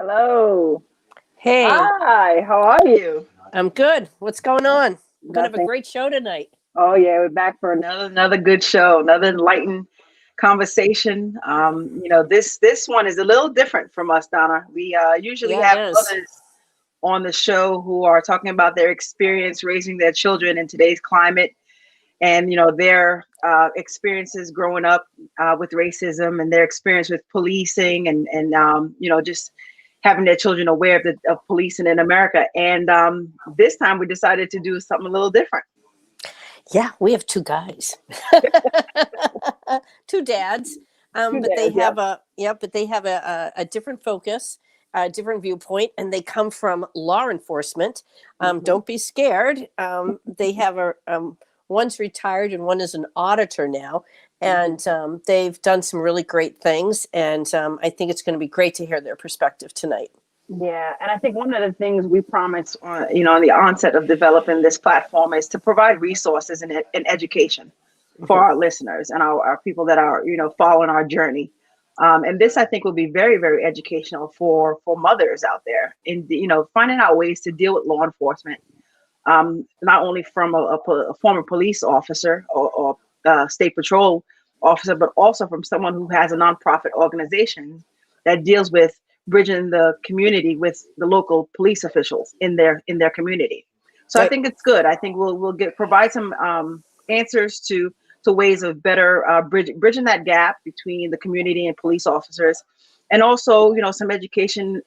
Hello. Hey, Hi, how are you? I'm good. What's going on? We're gonna have a Nothing. great show tonight. Oh yeah, we're back for another good show, another enlightened conversation. This one is a little different from us, Donna. We usually Yeah, it have is. mothers on the show who are talking about their experience raising their children in today's climate, and their experiences growing up with racism and their experience with policing and just having their children aware of policing in America. And this time we decided to do something a little different. Yeah, we have two guys, two dads, Two but they days, yep. have a different focus, a different viewpoint, and they come from law enforcement. Mhm. Don't be scared. They have one's retired and one is an auditor now, Mhm. and they've done some really great things. And I think it's going to be great to hear their perspective tonight. Yeah, and I think one of the things we promised, on the onset of developing this platform is to provide resources and education for Mhm. our listeners and our people that are, following our journey. And this, I think, will be very, very educational for mothers out there in, finding out ways to deal with law enforcement, not only from a former police officer or state patrol officer, but also from someone who has a nonprofit organization that deals with bridging the community with the local police officials in their community. So I Right. think it's good. I think we'll provide some answers to ways of better bridging that gap between the community and police officers, and also some educational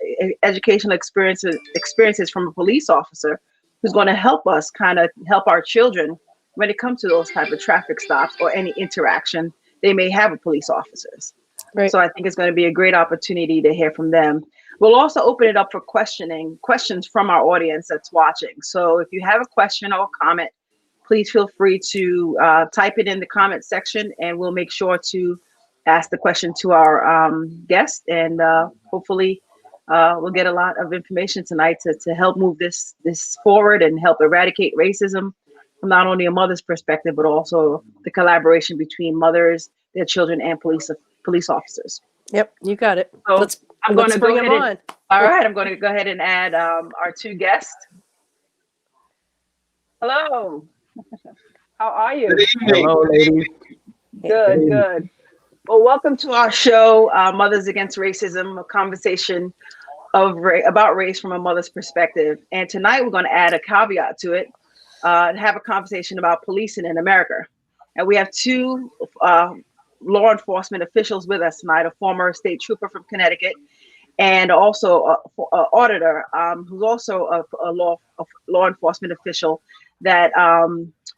experiences from a police officer who's going to help us kind of help our children when it comes to those type of traffic stops or any interaction they may have with police officers. Right. So I think it's going to be a great opportunity to hear from them. We'll also open it up for questions from our audience that's watching. So if you have a question or comment, please feel free to type it in the comment section, and we'll make sure to ask the question to our guest. And hopefully, we'll get a lot of information tonight to help move this forward and help eradicate racism from not only a mother's perspective, but also the collaboration between mothers, their children, and police officers. Yep, you got it. So Let's I'm going let's to go bring them ahead and on. all right, I'm going to go ahead and add our two guests. Hello, how are Good you? evening. Hello, ladies. Good Good, evening. good. Well, welcome to our show, Mothers Against Racism, a conversation about race from a mother's perspective. And tonight we're going to add a caveat to it, and have a conversation about policing in America. And we have two law enforcement officials with us tonight: a former state trooper from Connecticut, and also a auditor, who's also a law enforcement official that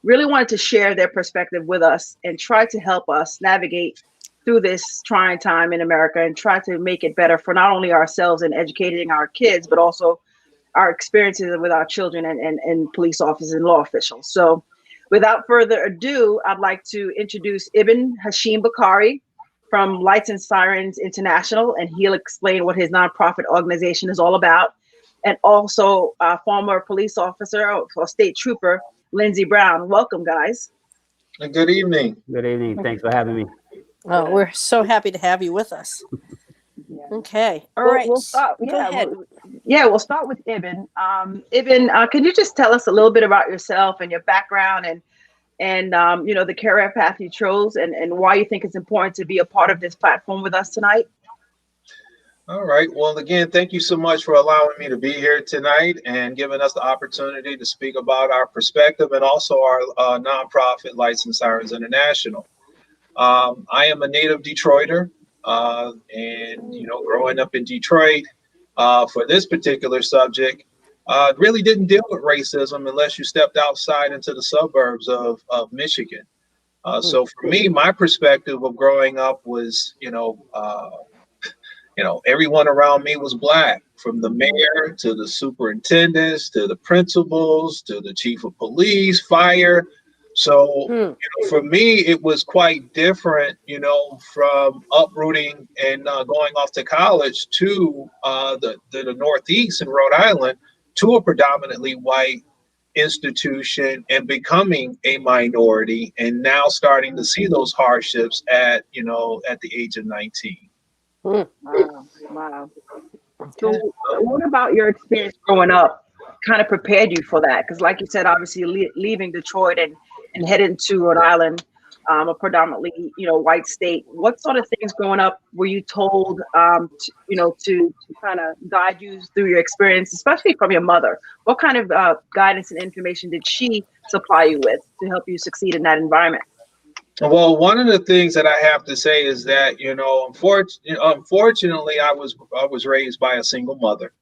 really wanted to share their perspective with us and try to help us navigate through this trying time in America and try to make it better for not only ourselves and educating our kids, but also our experiences with our children and police officers and law officials. So without further ado, I'd like to introduce Ibn Hashim Bakari from Lights and Sirens International, and he'll explain what his nonprofit organization is all about. And also former police officer or state trooper, Lindsey Brown. Welcome, guys. And good evening. Good evening. Thanks for having me. Oh, we're so happy to have you with us. Yeah. Okay. All We'll, right. we'll start. Go Yeah, ahead. we'll start with Ibn. Ibn, can you just tell us a little bit about yourself and your background and the career path you chose and why you think it's important to be a part of this platform with us tonight? All right. Well, again, thank you so much for allowing me to be here tonight and giving us the opportunity to speak about our perspective and also our nonprofit, Lights and Sirens International. I am a native Detroiter, and growing up in Detroit, for this particular subject, really didn't deal with racism unless you stepped outside into the suburbs of Michigan. So for me, my perspective of growing up was, everyone around me was black, from the mayor to the superintendents to the principals to the chief of police, fire. So Hmm. for me, it was quite different, from uprooting and going off to college to the Northeast in Rhode Island to a predominantly white institution and becoming a minority, and now starting to see those hardships at the age of 19. Hmm. Wow, wow. So, Okay. what about your experience growing up kind of prepared you for that? Because, like you said, obviously leaving Detroit and heading to Rhode Island, a predominantly white state. What sort of things growing up were you told, to kind of guide you through your experience, especially from your mother? What kind of guidance and information did she supply you with to help you succeed in that environment? Well, one of the things that I have to say is that, unfortunately, I was raised by a single mother.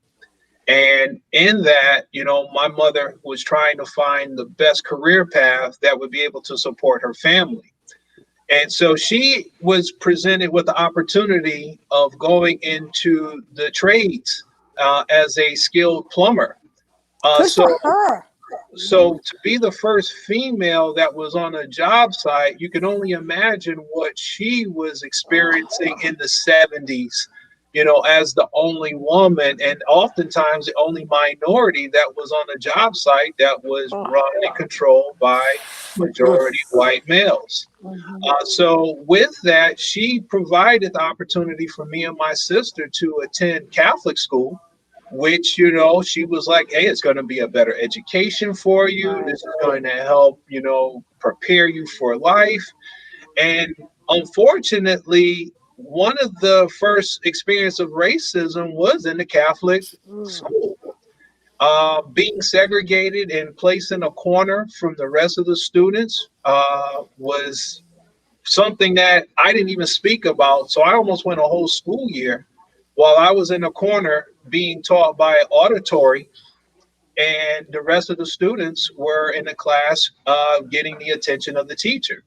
And in that, my mother was trying to find the best career path that would be able to support her family. And so she was presented with the opportunity of going into the trades as a skilled plumber. Uh, Good so for her. so to be the first female that was on a job site, you can only imagine what she was experiencing in the 70s, as the only woman and oftentimes the only minority that was on a job site that was Oh. run and controlled by majority white males. So with that, she provided the opportunity for me and my sister to attend Catholic school, which, she was like, hey, it's going to be a better education for you. This is going to help, prepare you for life. And unfortunately, one of the first experience of racism was in the Catholic school. Being segregated and placed in a corner from the rest of the students was something that I didn't even speak about. So I almost went a whole school year while I was in a corner being taught by an auditory, and the rest of the students were in the class getting the attention of the teacher.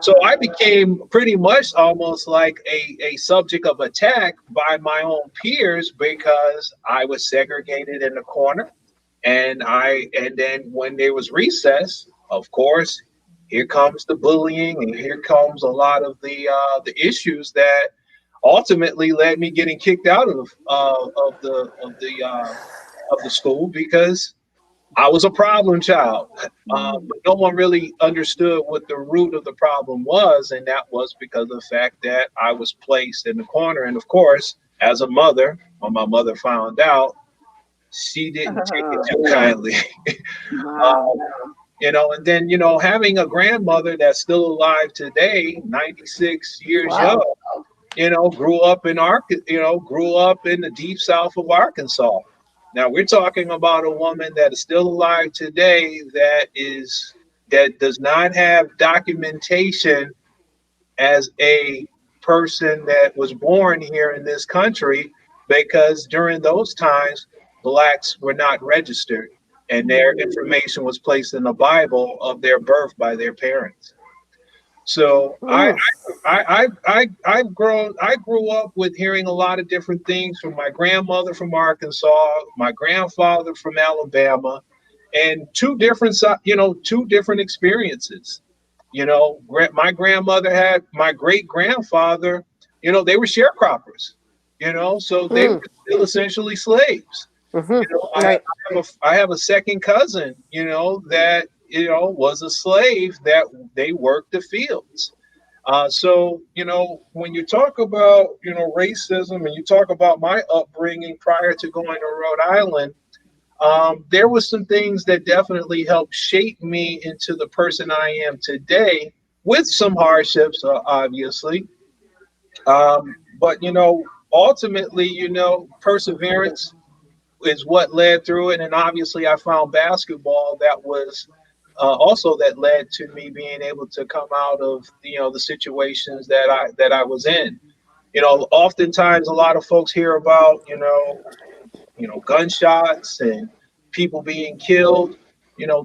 So I became pretty much almost like a subject of attack by my own peers because I was segregated in the corner. And then when there was recess, of course, here comes the bullying and here comes a lot of the issues that ultimately led me getting kicked out of the school because I was a problem child. But no one really understood what the root of the problem was, and that was because of the fact that I was placed in the corner. And of course, as a mother, when my mother found out, she didn't take it too kindly. Wow. And then, having a grandmother that's still alive today, 96 years young, Wow. grew up in grew up in the deep south of Arkansas. Now we're talking about a woman that is still alive today that does not have documentation as a person that was born here in this country, because during those times blacks were not registered and their information was placed in the Bible of their birth by their parents. So I grew up with hearing a lot of different things from my grandmother from Arkansas, my grandfather from Alabama, and two different experiences. My grandmother had my great grandfather, they were sharecroppers, so they were still essentially slaves. Right. I have a second cousin, that, was a slave that they worked the fields. So, when you talk about, racism and you talk about my upbringing prior to going to Rhode Island, there was some things that definitely helped shape me into the person I am today, with some hardships, obviously. But, ultimately, perseverance is what led through it. And obviously, I found basketball that was also that led to me being able to come out of the situations that I was in. Oftentimes a lot of folks hear about gunshots and people being killed.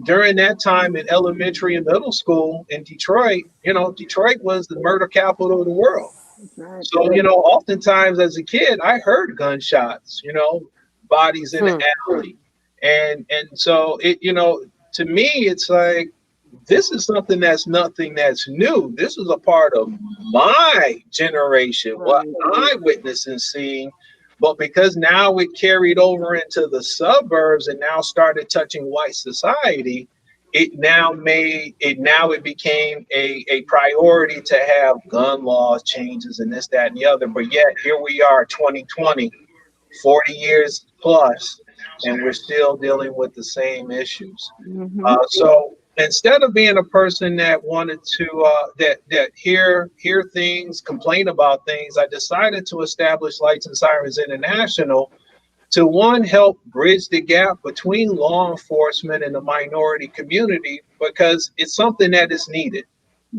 During that time in elementary and middle school in Detroit, Detroit was the murder capital of the world. So, oftentimes as a kid, I heard gunshots, bodies in the alley. And so to me, it's like, this is nothing that's new. This is a part of my generation, what I witnessed and seeing. But because now it carried over into the suburbs and now started touching white society, it became a priority to have gun laws changes and this, that, and the other. But yet here we are, 2020, 40 years plus, and we're still dealing with the same issues. So instead of being a person that wanted to that hear things, complain about things, I decided to establish Lights and Sirens International to one, help bridge the gap between law enforcement and the minority community, because it's something that is needed.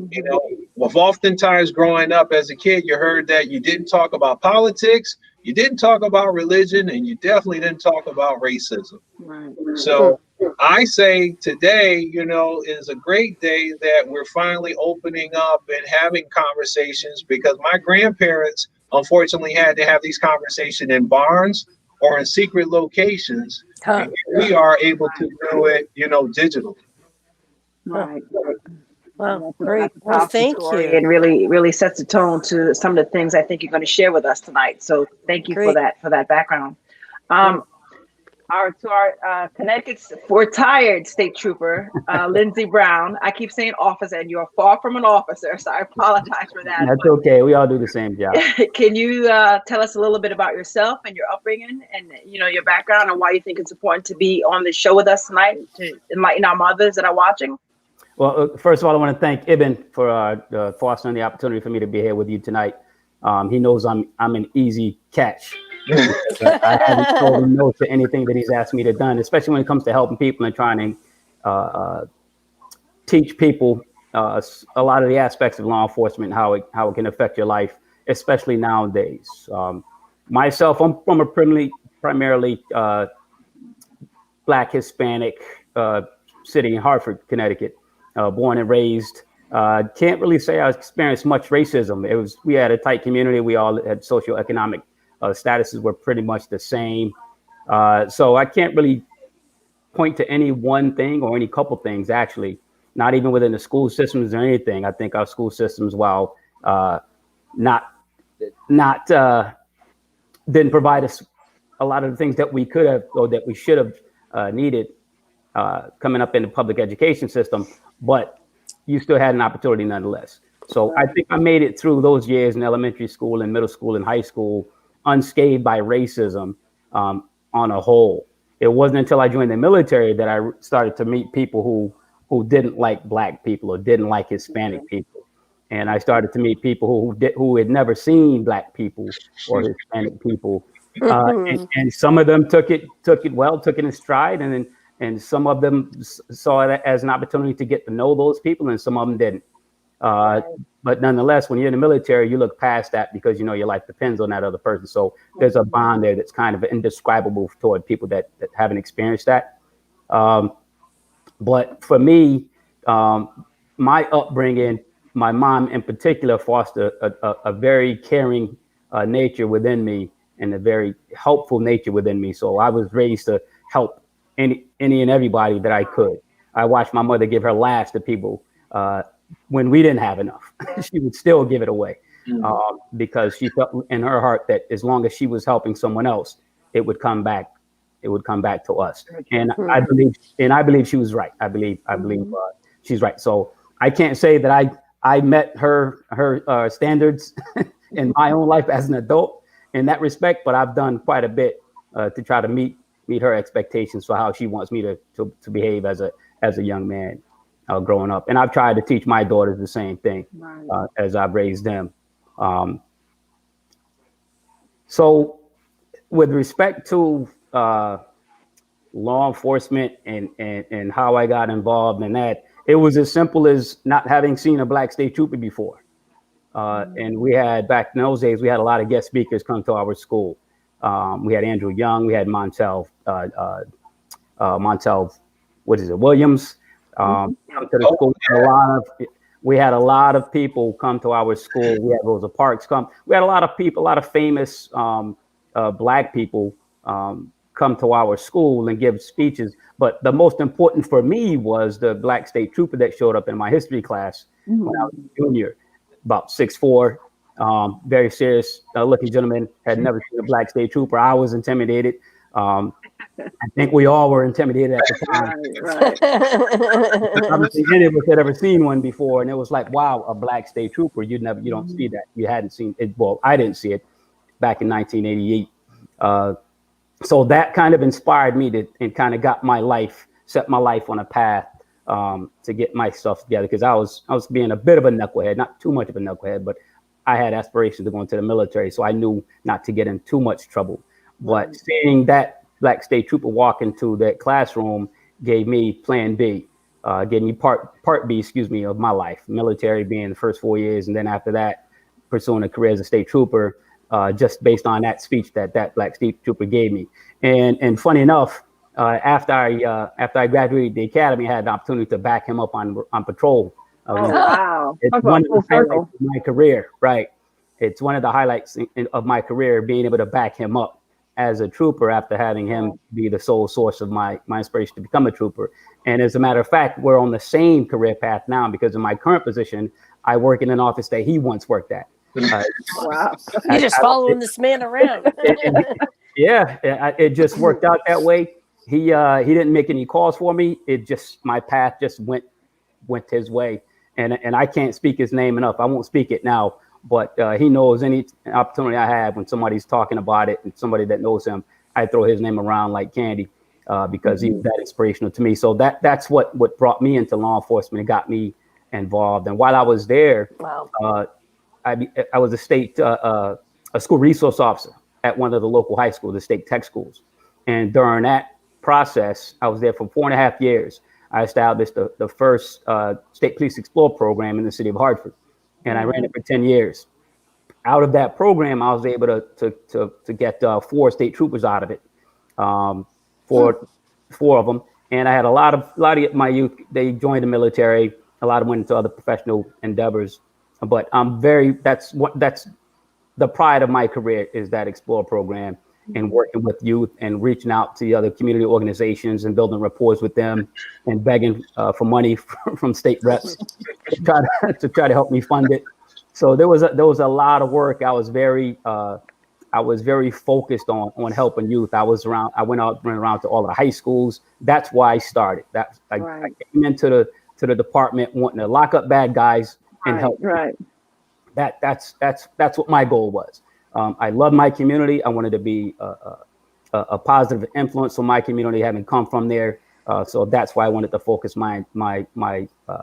You know, with oftentimes growing up as a kid, you heard that you didn't talk about politics, you didn't talk about religion, and you definitely didn't talk about racism. Right. So I say today, you know, is a great day that we're finally opening up and having conversations, because my grandparents unfortunately had to have these conversations in barns or in secret locations. And we are able to do it, you know, digitally. Right. Wow, That's great. a Well, powerful thank story you. and really sets the tone to some of the things I think you're going to share with us tonight. So thank you Great. for that background. Our Connecticut's retired state trooper, Lindsey Brown. I keep saying officer, and you're far from an officer, so I apologize for that. That's okay. We all do the same job. Can you tell us a little bit about yourself and your upbringing, and your background, and why you think it's important to be on the show with us tonight to enlighten our mothers that are watching? Well, first of all, I want to thank Ibn for fostering the opportunity for me to be here with you tonight. He knows I'm an easy catch. I haven't told him no to anything that he's asked me to do, especially when it comes to helping people and trying to teach people a lot of the aspects of law enforcement, how it can affect your life, especially nowadays. Myself, I'm from a primarily Black Hispanic city in Hartford, Connecticut, born and raised. Can't really say I experienced much racism. We had a tight community. We all had socioeconomic statuses were pretty much the same. So I can't really point to any one thing or any couple things, actually, not even within the school systems or anything. I think our school systems, while not didn't provide us a lot of the things that we could have or that we should have needed coming up in the public education system, but you still had an opportunity nonetheless. So I think I made it through those years in elementary school and middle school and high school unscathed by racism on a whole. It wasn't until I joined the military that I started to meet people who didn't like Black people or didn't like Hispanic people. And I started to meet people who had never seen Black people or Hispanic people. And some of them took it in stride, and some of them saw it as an opportunity to get to know those people, and some of them didn't. But nonetheless, when you're in the military, you look past that because your life depends on that other person. So there's a bond there that's kind of indescribable toward people that haven't experienced that. But for me, my upbringing, my mom in particular, fostered a very caring nature within me and a very helpful nature within me. So I was raised to help any and everybody that I could. I watched my mother give her last to people when we didn't have enough. She would still give it away because she felt in her heart that as long as she was helping someone else, it would come back. It would come back to us. And I believe she was right. I believe she's right. So I can't say that I met her standards in my own life as an adult in that respect, but I've done quite a bit to try to meet her expectations for how she wants me to behave as a young man growing up. And I've tried to teach my daughters the same thing as I've raised them. So with respect to law enforcement and how I got involved in that, it was as simple as not having seen a Black state trooper before. And we had, back in those days, we had a lot of guest speakers come to our school. We had Andrew Young, we had Montel, Williams, come to the school. We had a lot of people come to our school. We had Rosa Parks come. We had a lot of people, a lot of famous Black people come to our school and give speeches. But the most important for me was the Black state trooper that showed up in my history class when I was a junior, about 6'4", very serious looking gentleman, had never seen a Black state trooper. I was intimidated. I think we all were intimidated at the time. Obviously, any of us had ever seen one before, and it was like, wow, a Black state trooper. You don't see that. You hadn't seen it. Well, I didn't see it back in 1988. So that kind of inspired me to, and kind of set my life on a path to get my stuff together, because I was being a bit of a knucklehead, not too much of a knucklehead, but I had aspirations to go into the military, so I knew not to get in too much trouble. But seeing that black state trooper walk into that classroom gave me plan B, gave me part B, of my life, military being the first 4 years, and then after that, pursuing a career as a state trooper, just based on that speech that black state trooper gave me. And funny enough, after I graduated the academy, I had the opportunity to back him up on patrol. Oh, wow. It's one of the highlights of my career, right? It's one of the highlights of my career, being able to back him up as a trooper after having him be the sole source of my inspiration to become a trooper. And as a matter of fact, we're on the same career path now, because in my current position, I work in an office that he once worked at. Wow. You're just following this man around. Yeah, it just worked out that way. He didn't make any calls for me. My path just went his way. And I can't speak his name enough. I won't speak it now, but he knows any opportunity I have when somebody's talking about it, and somebody that knows him, I throw his name around like candy, because he was that inspirational to me. So that's what brought me into law enforcement and got me involved. And while I was there, I was a school resource officer at one of the local high schools, the state tech schools. And during that process, I was there for 4.5 years. I established the first State Police Explore program in the city of Hartford, and I ran it for 10 years. Out of that program, I was able to get 4 state troopers out of it, four of them. And I had a lot of my youth, they joined the military. A lot of them went into other professional endeavors. But that's the pride of my career, is that Explore program, and working with youth and reaching out to the other community organizations and building rapport with them, and begging for money from state reps to try to help me fund it. So there was a lot of work. I was very focused on helping youth. I went around to all of the high schools. That's why I started. I came into the department wanting to lock up bad guys and help. Right. That's what my goal was. I love my community. I wanted to be a positive influence on my community, having come from there. So that's why I wanted to focus my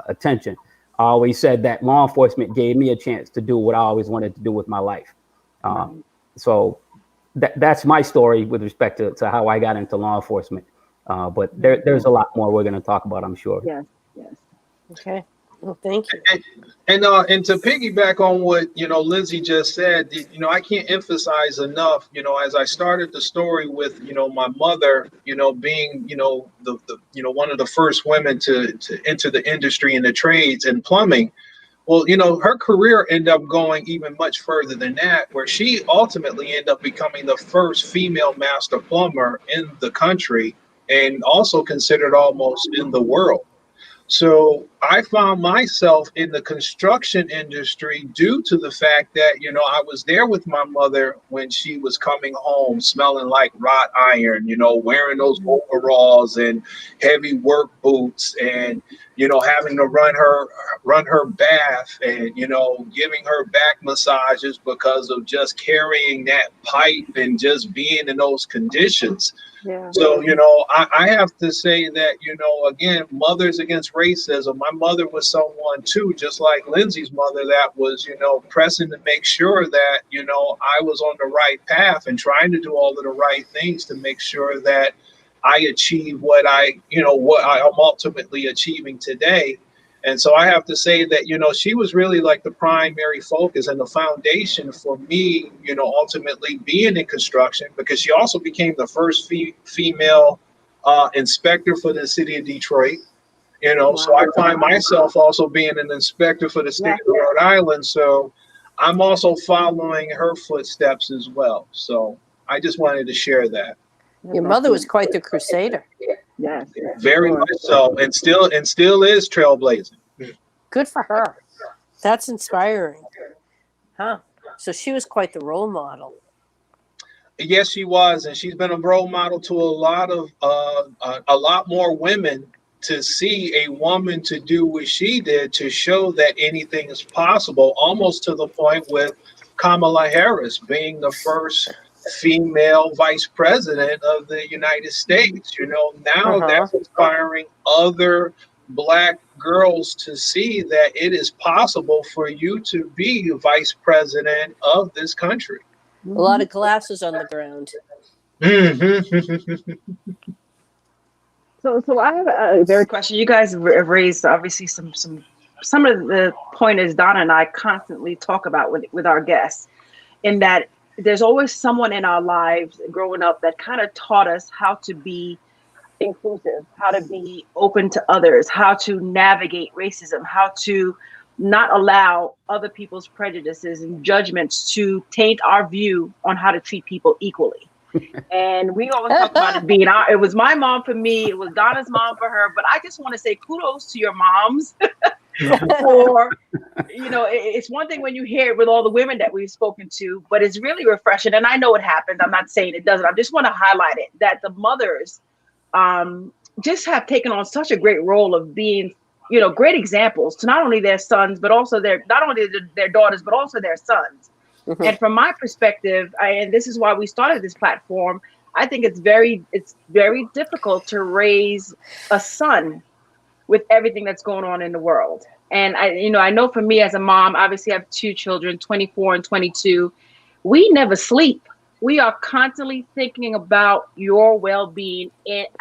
attention. I always said that law enforcement gave me a chance to do what I always wanted to do with my life. So that's my story with respect to how I got into law enforcement. But there's a lot more we're going to talk about, I'm sure. Yes. Okay. Well, thank you. And to piggyback on what, Lindsay just said, I can't emphasize enough, as I started the story with, my mother, being, the one of the first women to enter the industry in the trades and plumbing. Well, her career ended up going even much further than that, where she ultimately ended up becoming the first female master plumber in the country, and also considered almost in the world. So I found myself in the construction industry due to the fact that, I was there with my mother when she was coming home smelling like wrought iron, wearing those overalls and heavy work boots, and, having to run her bath, and, giving her back massages because of just carrying that pipe and just being in those conditions. Yeah. So, I have to say that, again, mothers against racism. My mother was someone too, just like Lindsay's mother, that was, pressing to make sure that, I was on the right path and trying to do all of the right things to make sure that I achieve what I'm ultimately achieving today. And so I have to say that, she was really like the primary focus and the foundation for me, ultimately being in construction, because she also became the first female inspector for the city of Detroit. Wow. So I find myself also being an inspector for the state of Rhode Island. So I'm also following her footsteps as well. So I just wanted to share that. Your mother was quite the crusader. Yes. Very much so, and still is trailblazing. Good for her. That's inspiring. Huh? So she was quite the role model. Yes, she was, and she's been a role model to a lot more women, to see a woman to do what she did, to show that anything is possible, almost to the point with Kamala Harris being the first female vice president of the United States. Now that's inspiring other Black girls to see that it is possible for you to be vice president of this country. A lot of glasses on the ground. So I have a very question. You guys have raised obviously some of the pointers Donna and I constantly talk about with our guests, in that there's always someone in our lives growing up that kind of taught us how to be inclusive, how to be open to others, how to navigate racism, how to not allow other people's prejudices and judgments to taint our view on how to treat people equally. And we always talk about it being it was my mom for me, it was Donna's mom for her, but I just want to say kudos to your moms for, it's one thing when you hear it with all the women that we've spoken to, but it's really refreshing. And I know it happens. I'm not saying it doesn't. I just want to highlight it, that the mothers just have taken on such a great role of being, great examples to not only their sons, but also their daughters, but also their sons. Mm-hmm. And from my perspective, and this is why we started this platform, I think it's very difficult to raise a son with everything that's going on in the world. And I know for me as a mom, obviously I have two children, 24 and 22. We never sleep. We are constantly thinking about your well-being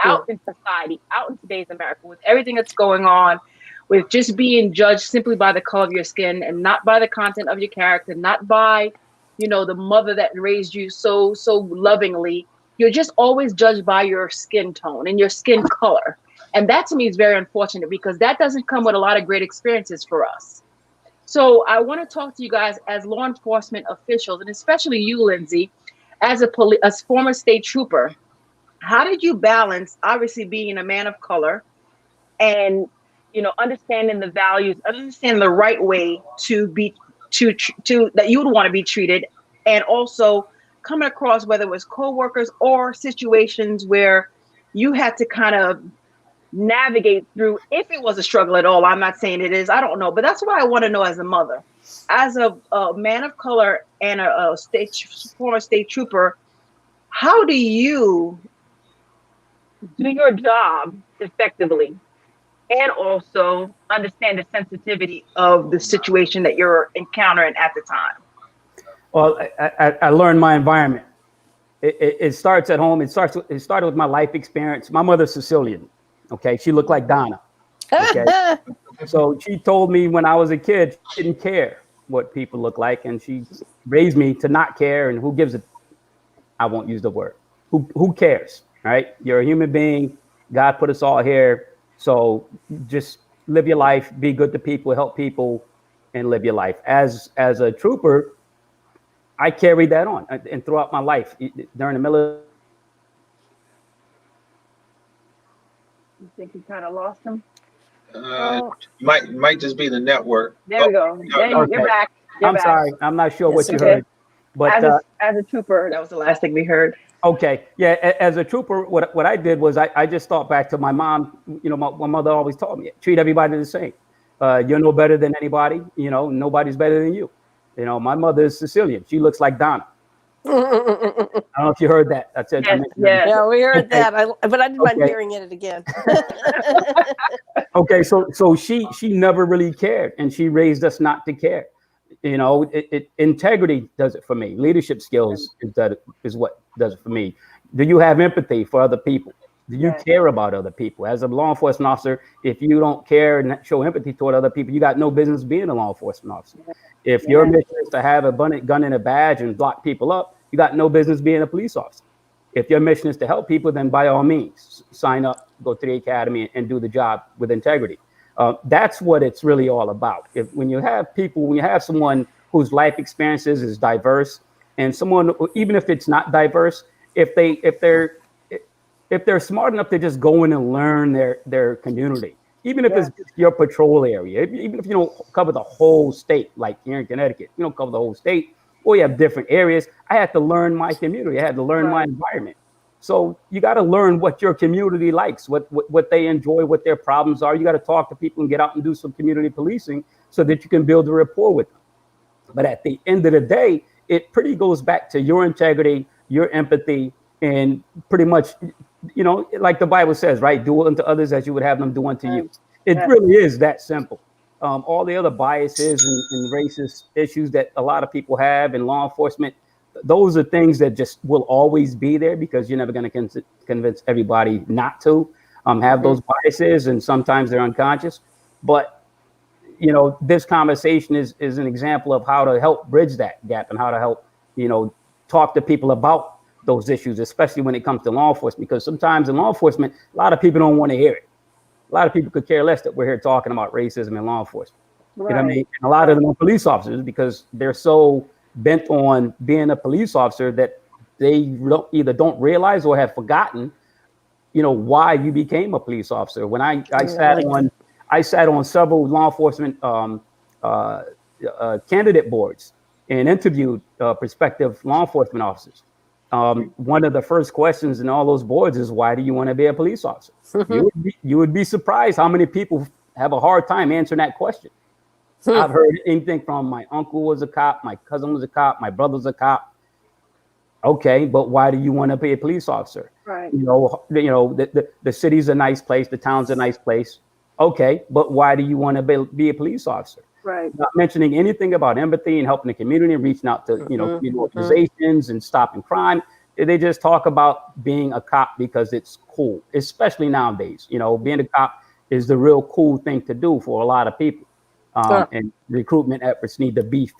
out in society, out in today's America, with everything that's going on, with just being judged simply by the color of your skin and not by the content of your character, not by, the mother that raised you so lovingly. You're just always judged by your skin tone and your skin color. And that to me is very unfortunate, because that doesn't come with a lot of great experiences for us. So I want to talk to you guys as law enforcement officials, and especially you, Lindsay, as a former state trooper. How did you balance obviously being a man of color and understanding the values, understanding the right way to be to that you would want to be treated, and also coming across whether it was co-workers or situations where you had to kind of navigate through, if it was a struggle at all. I'm not saying it is, I don't know, but that's what I want to know as a mother, as a man of color and a former state trooper. How do you do your job effectively and also understand the sensitivity of the situation that you're encountering at the time? Well, I learned my environment. It starts at home. It started with my life experience. My mother's Sicilian. Okay, she looked like Donna. Okay, so she told me when I was a kid, she didn't care what people look like, and she raised me to not care. And who gives a? I won't use the word. Who cares? Right? You're a human being. God put us all here. So just live your life, be good to people, help people, and live your life. As a trooper, I carried that on, and throughout my life during the military. You think you kind of lost him? Might just be the network. There we go. You're back. I'm sorry. I'm not sure what you heard. But as a trooper, that was the last thing we heard. Okay. Yeah. As a trooper, what I did was I just thought back to my mom. My mother always taught me, treat everybody the same. You're no better than anybody. Nobody's better than you. My mother is Sicilian. She looks like Donna. I don't know if you heard that. That's it. Yeah, we heard that. But I didn't mind hearing it again. Okay. So she never really cared, and she raised us not to care. Integrity does it for me. Leadership skills is what does it for me. Do you have empathy for other people? Do you care about other people? As a law enforcement officer, if you don't care and show empathy toward other people, you got no business being a law enforcement officer. If your mission is to have a gun and a badge and block people up, you got no business being a police officer. If your mission is to help people, then by all means, sign up, go to the academy, and do the job with integrity. That's what it's really all about. When you have someone whose life experiences is diverse, and someone, even if it's not diverse, if they're smart enough to just go in and learn their community, even if it's your patrol area, even if you don't cover the whole state, like here in Connecticut, you don't cover the whole state, or you have different areas. I had to learn my community. I had to learn my environment. So you got to learn what your community likes, what they enjoy, what their problems are. You got to talk to people and get out and do some community policing so that you can build a rapport with them. But at the end of the day, it pretty goes back to your integrity, your empathy, and pretty much, like the Bible says, right? Do unto others as you would have them do unto you. It really is that simple. All the other biases and racist issues that a lot of people have in law enforcement, those are things that just will always be there because you're never going to convince everybody not to have those biases, and sometimes they're unconscious. But this conversation is an example of how to help bridge that gap and how to help talk to people about those issues, especially when it comes to law enforcement. Because sometimes in law enforcement, a lot of people don't want to hear it. A lot of people could care less that we're here talking about racism in law enforcement. Right. You know what I mean? And a lot of them are police officers because they're so bent on being a police officer that they either don't realize or have forgotten, why you became a police officer. When I sat on several law enforcement candidate boards and interviewed prospective law enforcement officers. One of the first questions in all those boards is, why do you want to be a police officer? You would be surprised how many people have a hard time answering that question. I've heard anything from my uncle was a cop, my cousin was a cop, my brother's a cop. Okay, but why do you want to be a police officer? Right. The city's a nice place, the town's a nice place. Okay, but why do you want to be a police officer? Right. Not mentioning anything about empathy and helping the community and reaching out to community organizations and stopping crime. They just talk about being a cop because it's cool, especially nowadays. Being a cop is the real cool thing to do for a lot of people. And recruitment efforts need to be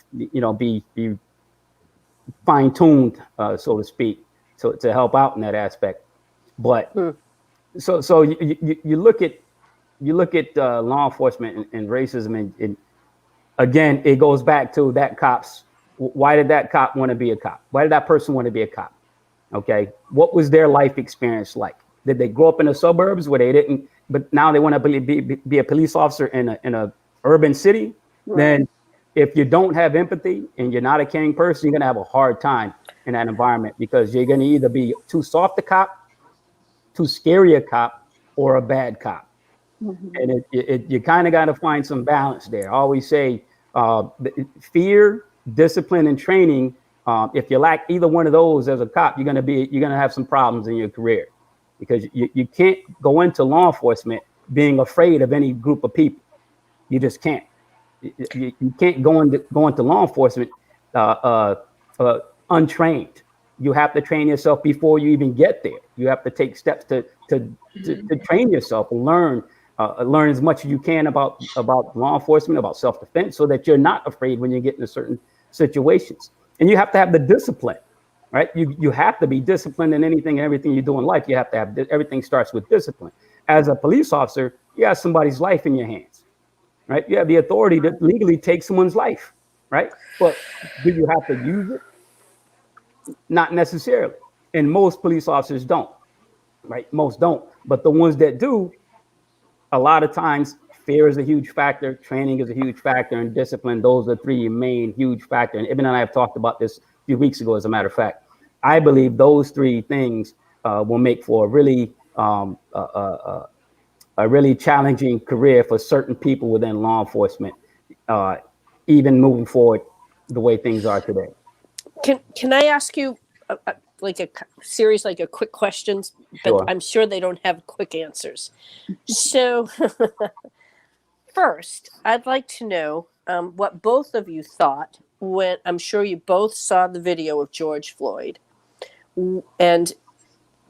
fine-tuned, so to speak, to help out in that aspect. But so you look at law enforcement and racism, and again, it goes back to that cop's. Why did that cop want to be a cop? Why did that person want to be a cop? Okay, what was their life experience like? Did they grow up in the suburbs where they didn't, but now they want to be a police officer in a urban city? Right. Then if you don't have empathy and you're not a caring person, you're going to have a hard time in that environment because you're going to either be too soft a cop, too scary a cop, or a bad cop. And you kind of got to find some balance there. I always say fear, discipline, and training. If you lack either one of those as a cop, you're going to have some problems in your career because you can't go into law enforcement being afraid of any group of people. You just can't. You can't go into law enforcement untrained. You have to train yourself before you even get there. You have to take steps to train yourself and learn as much as you can about law enforcement, about self-defense, so that you're not afraid when you get into certain situations. And you have to have the discipline, right? You have to be disciplined in anything and everything you do in life. You have to have everything starts with discipline. As a police officer, you have somebody's life in your hands, right? You have the authority to legally take someone's life, right? But do you have to use it? Not necessarily. And most police officers don't, right? Most don't. But the ones that do, a lot of times, fear is a huge factor, training is a huge factor, and discipline. Those are three main huge factors. And Ibn and I have talked about this a few weeks ago, as a matter of fact. I believe those three things will make for a really challenging career for certain people within law enforcement, even moving forward the way things are today. Can I ask you like a series, like a quick questions, but sure. I'm sure they don't have quick answers. So first, I'd like to know what both of you thought when I'm sure you both saw the video of George Floyd and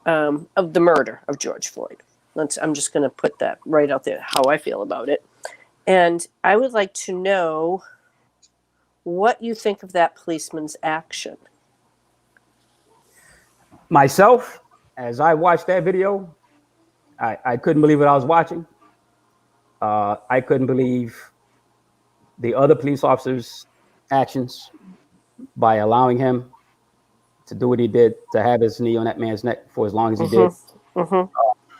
of the murder of George Floyd. I'm just going to put that right out there, how I feel about it. And I would like to know what you think of that policeman's action. Myself, as I watched that video, I couldn't believe what I was watching. I couldn't believe the other police officers' actions by allowing him to do what he did, to have his knee on that man's neck for as long as he did.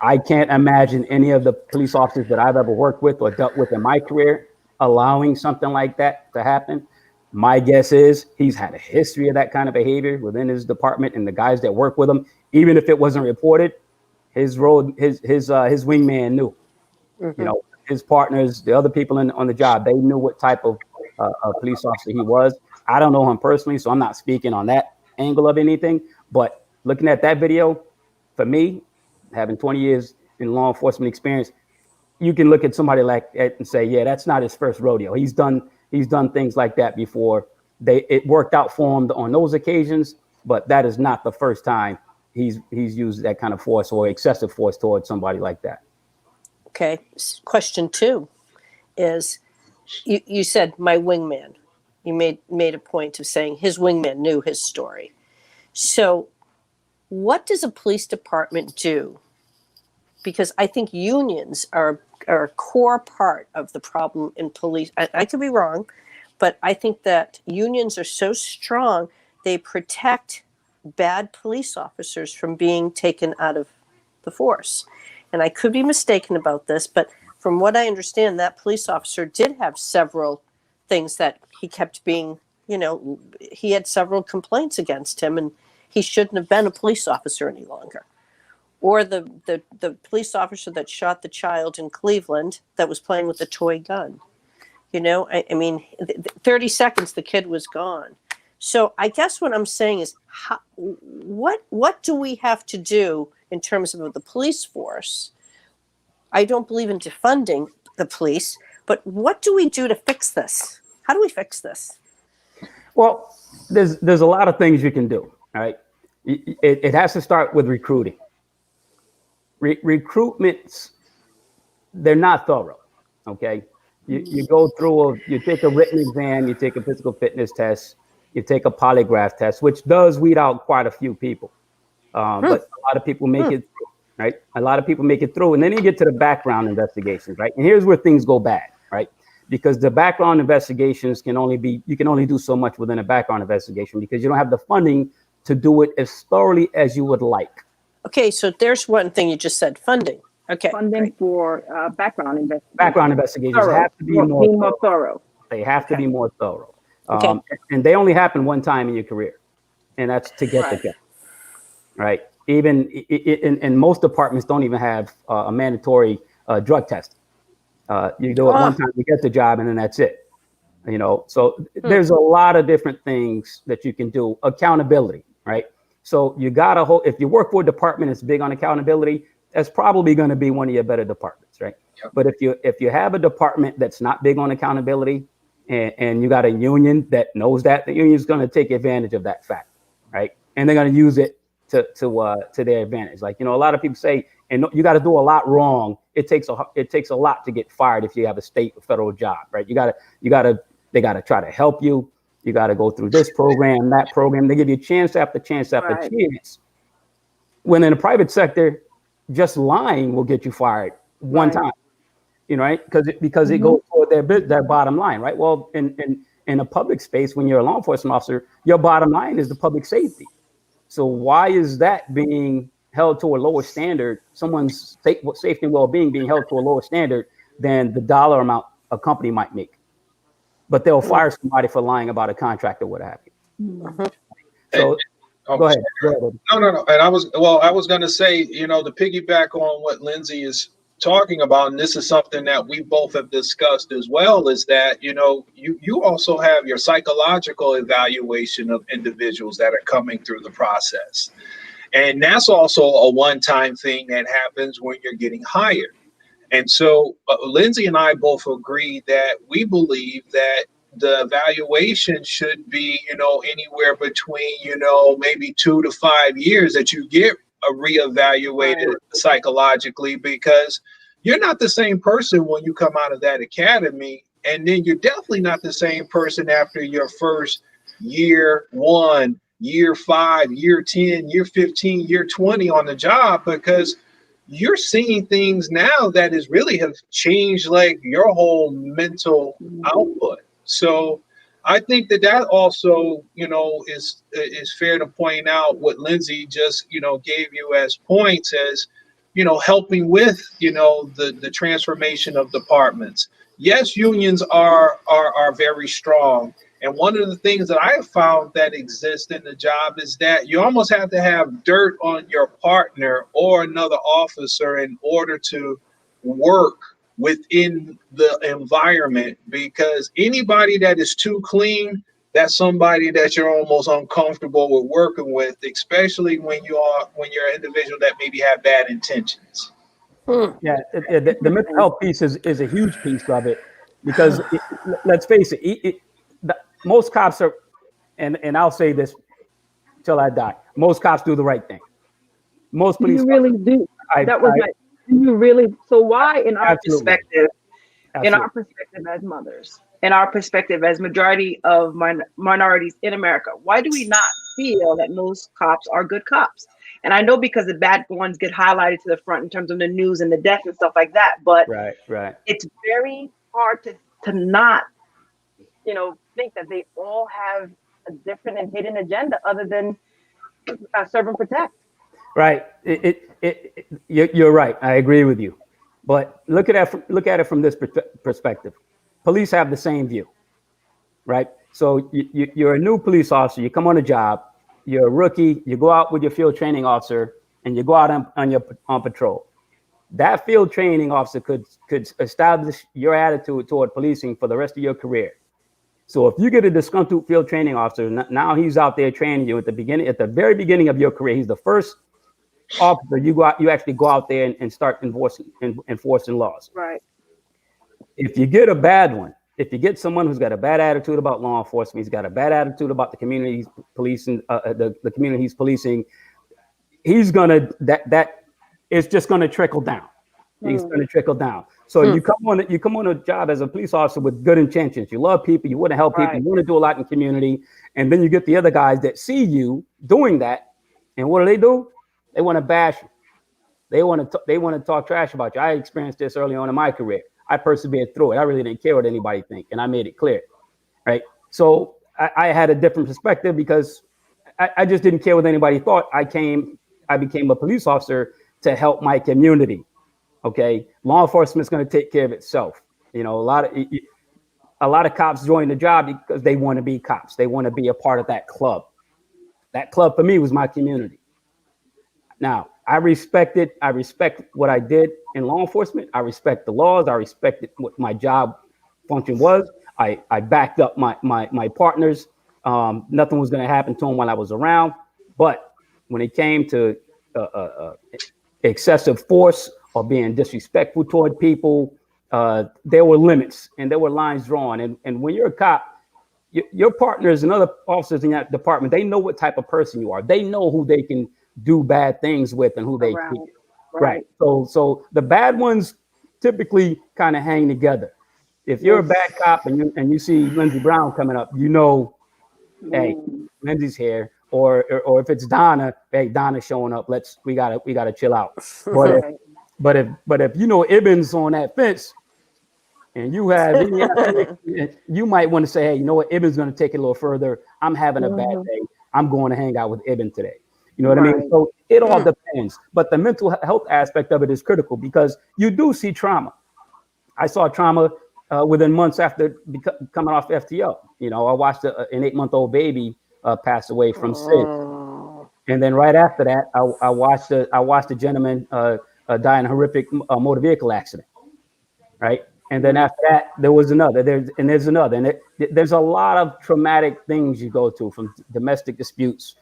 I can't imagine any of the police officers that I've ever worked with or dealt with in my career allowing something like that to happen. My guess is he's had a history of that kind of behavior within his department and the guys that work with him. Even if it wasn't reported, his wingman knew. His partners, the other people on the job, they knew what type of police officer he was. I don't know him personally, so I'm not speaking on that angle of anything. But looking at that video, for me, having 20 years in law enforcement experience, you can look at somebody like that and say, yeah, that's not his first rodeo. He's done things like that before. It worked out for him on those occasions, but that is not the first time he's used that kind of force or excessive force towards somebody like that. Okay. Question 2 is, you said my wingman. You made a point of saying his wingman knew his story. So what does a police department do? Because I think unions are a core part of the problem in police. I could be wrong, but I think that unions are so strong, they protect bad police officers from being taken out of the force. And I could be mistaken about this, but from what I understand, that police officer did have several things that he kept being, he had several complaints against him, and he shouldn't have been a police officer any longer. Or the police officer that shot the child in Cleveland that was playing with a toy gun. I mean, 30 seconds, the kid was gone. So I guess what I'm saying is, what do we have to do in terms of the police force? I don't believe in defunding the police, but what do we do to fix this? How do we fix this? Well, there's a lot of things you can do. All right, it has to start with recruiting. Recruitments, they're not thorough. Okay, you go through you take a written exam, you take a physical fitness test, you take a polygraph test, which does weed out quite a few people, but a lot of people make it through, right? A lot of people make it through, and then you get to the background investigations, right? And here's where things go bad, right? Because the background investigations you can only do so much within a background investigation because you don't have the funding to do it as thoroughly as you would like. Okay, so there's one thing you just said, funding. Okay, funding great. For background investigations. Background investigations have to be more thorough. They have to be more thorough. Okay. And they only happen one time in your career, and that's to get the job, right? Even in most departments don't even have a mandatory drug test. You do it one time, you get the job, and then that's it. So there's a lot of different things that you can do. Accountability, right? So you gotta if you work for a department that's big on accountability, that's probably going to be one of your better departments, right? Yep. But if you have a department that's not big on accountability, and you got a union that knows that, the union is going to take advantage of that fact, right? And they're going to use it to their advantage. Like, a lot of people say, and you got to do a lot wrong. It takes a lot to get fired if you have a state or federal job, right? They got to try to help you. You got to go through this program, that program. They give you chance after chance after chance. When in the private sector, just lying will get you fired one time. Right? Because it goes toward their bottom line, right? Well, in a public space, when you're a law enforcement officer, your bottom line is the public safety. So why is that being held to a lower standard? Someone's safety and well-being being held to a lower standard than the dollar amount a company might make, but they'll fire somebody for lying about a contract or what have you. So. Go ahead. No. And I was going to say, to piggyback on what Lindsay is talking about, and this is something that we both have discussed as well, is that, you also have your psychological evaluation of individuals that are coming through the process. And that's also a one-time thing that happens when you're getting hired. And so Lindsay and I both agree that we believe that the evaluation should be, anywhere between, maybe 2 to 5 years that you get reevaluated psychologically, because you're not the same person when you come out of that academy. And then you're definitely not the same person after your first year 1, year 5, year 10, year 15, year 20 on the job, because you're seeing things now that is really have changed like your whole mental output. So I think that also, is fair to point out what Lindsay just, gave you as points as, helping with, the transformation of departments. Yes, unions are very strong. And one of the things that I have found that exists in the job is that you almost have to have dirt on your partner or another officer in order to work within the environment, because anybody that is too clean that's somebody that you're almost uncomfortable with working with, especially when you're an individual that maybe have bad intentions. Yeah, the mental health piece is a huge piece of it because let's face it, most cops are, and I'll say this till I die, most cops do the right thing. Most Do police you really officers, do? I, That was I my. Do you really? So why, in our absolutely, perspective, absolutely, as mothers, in our perspective as majority of minorities in America, why do we not feel that most cops are good cops? And I know because the bad ones get highlighted to the front in terms of the news and the death and stuff like that, but right, right. it's very hard to not, think that they all have a different and hidden agenda other than serve and protect. Right. You're right. I agree with you. But look at it from this perspective. Police have the same view, right? So you're a new police officer. You come on a job. You're a rookie. You go out with your field training officer, and you go out on patrol. That field training officer could establish your attitude toward policing for the rest of your career. So if you get a disgruntled field training officer, now he's out there training you at the very beginning of your career. He's the first officer. You actually go out there and start enforcing laws. Right. If you get a bad one, if you get someone who's got a bad attitude about law enforcement, he's got a bad attitude about the community he's policing, the community he's policing, he's gonna that it's just gonna trickle down. It's going to trickle down. So you come on a job as a police officer with good intentions. You love people. You want to help people. Right. You want to do a lot in the community. And then you get the other guys that see you doing that. And what do? They want to bash you. They want to talk trash about you. I experienced this early on in my career. I persevered through it. I really didn't care what anybody think, and I made it clear, right? So I had a different perspective because I just didn't care what anybody thought. I became a police officer to help my community. Okay, law enforcement is going to take care of itself. A lot of cops join the job because they want to be cops. They want to be a part of that club. That club for me was my community. Now, I respect it. I respect what I did in law enforcement. I respect the laws. I respected what my job function was. I backed up my partners. Nothing was going to happen to them while I was around. But when it came to excessive force or being disrespectful toward people, there were limits and there were lines drawn. And when you're a cop, your partners and other officers in that department, they know what type of person you are. They know who they can do bad things with and who they can't. Right. So the bad ones typically kind of hang together. If you're a bad cop and you see Lindsey Brown coming up, hey, Lindsey's here. Or if it's Donna, hey, Donna's showing up. We gotta chill out. But if you know Ibben's on that fence, and you have any you might want to say, hey, you know what, Ibben's going to take it a little further. I'm having a bad day. I'm going to hang out with Ibben today. You know what I mean? So it all depends. But the mental health aspect of it is critical because you do see trauma. I saw trauma within months after coming off FTO. I watched an 8-month-old baby pass away from SID. And then right after that, I watched a gentleman die in a horrific motor vehicle accident. Right. And then after that, there was another. There's another. And there's a lot of traumatic things you go through, from domestic disputes,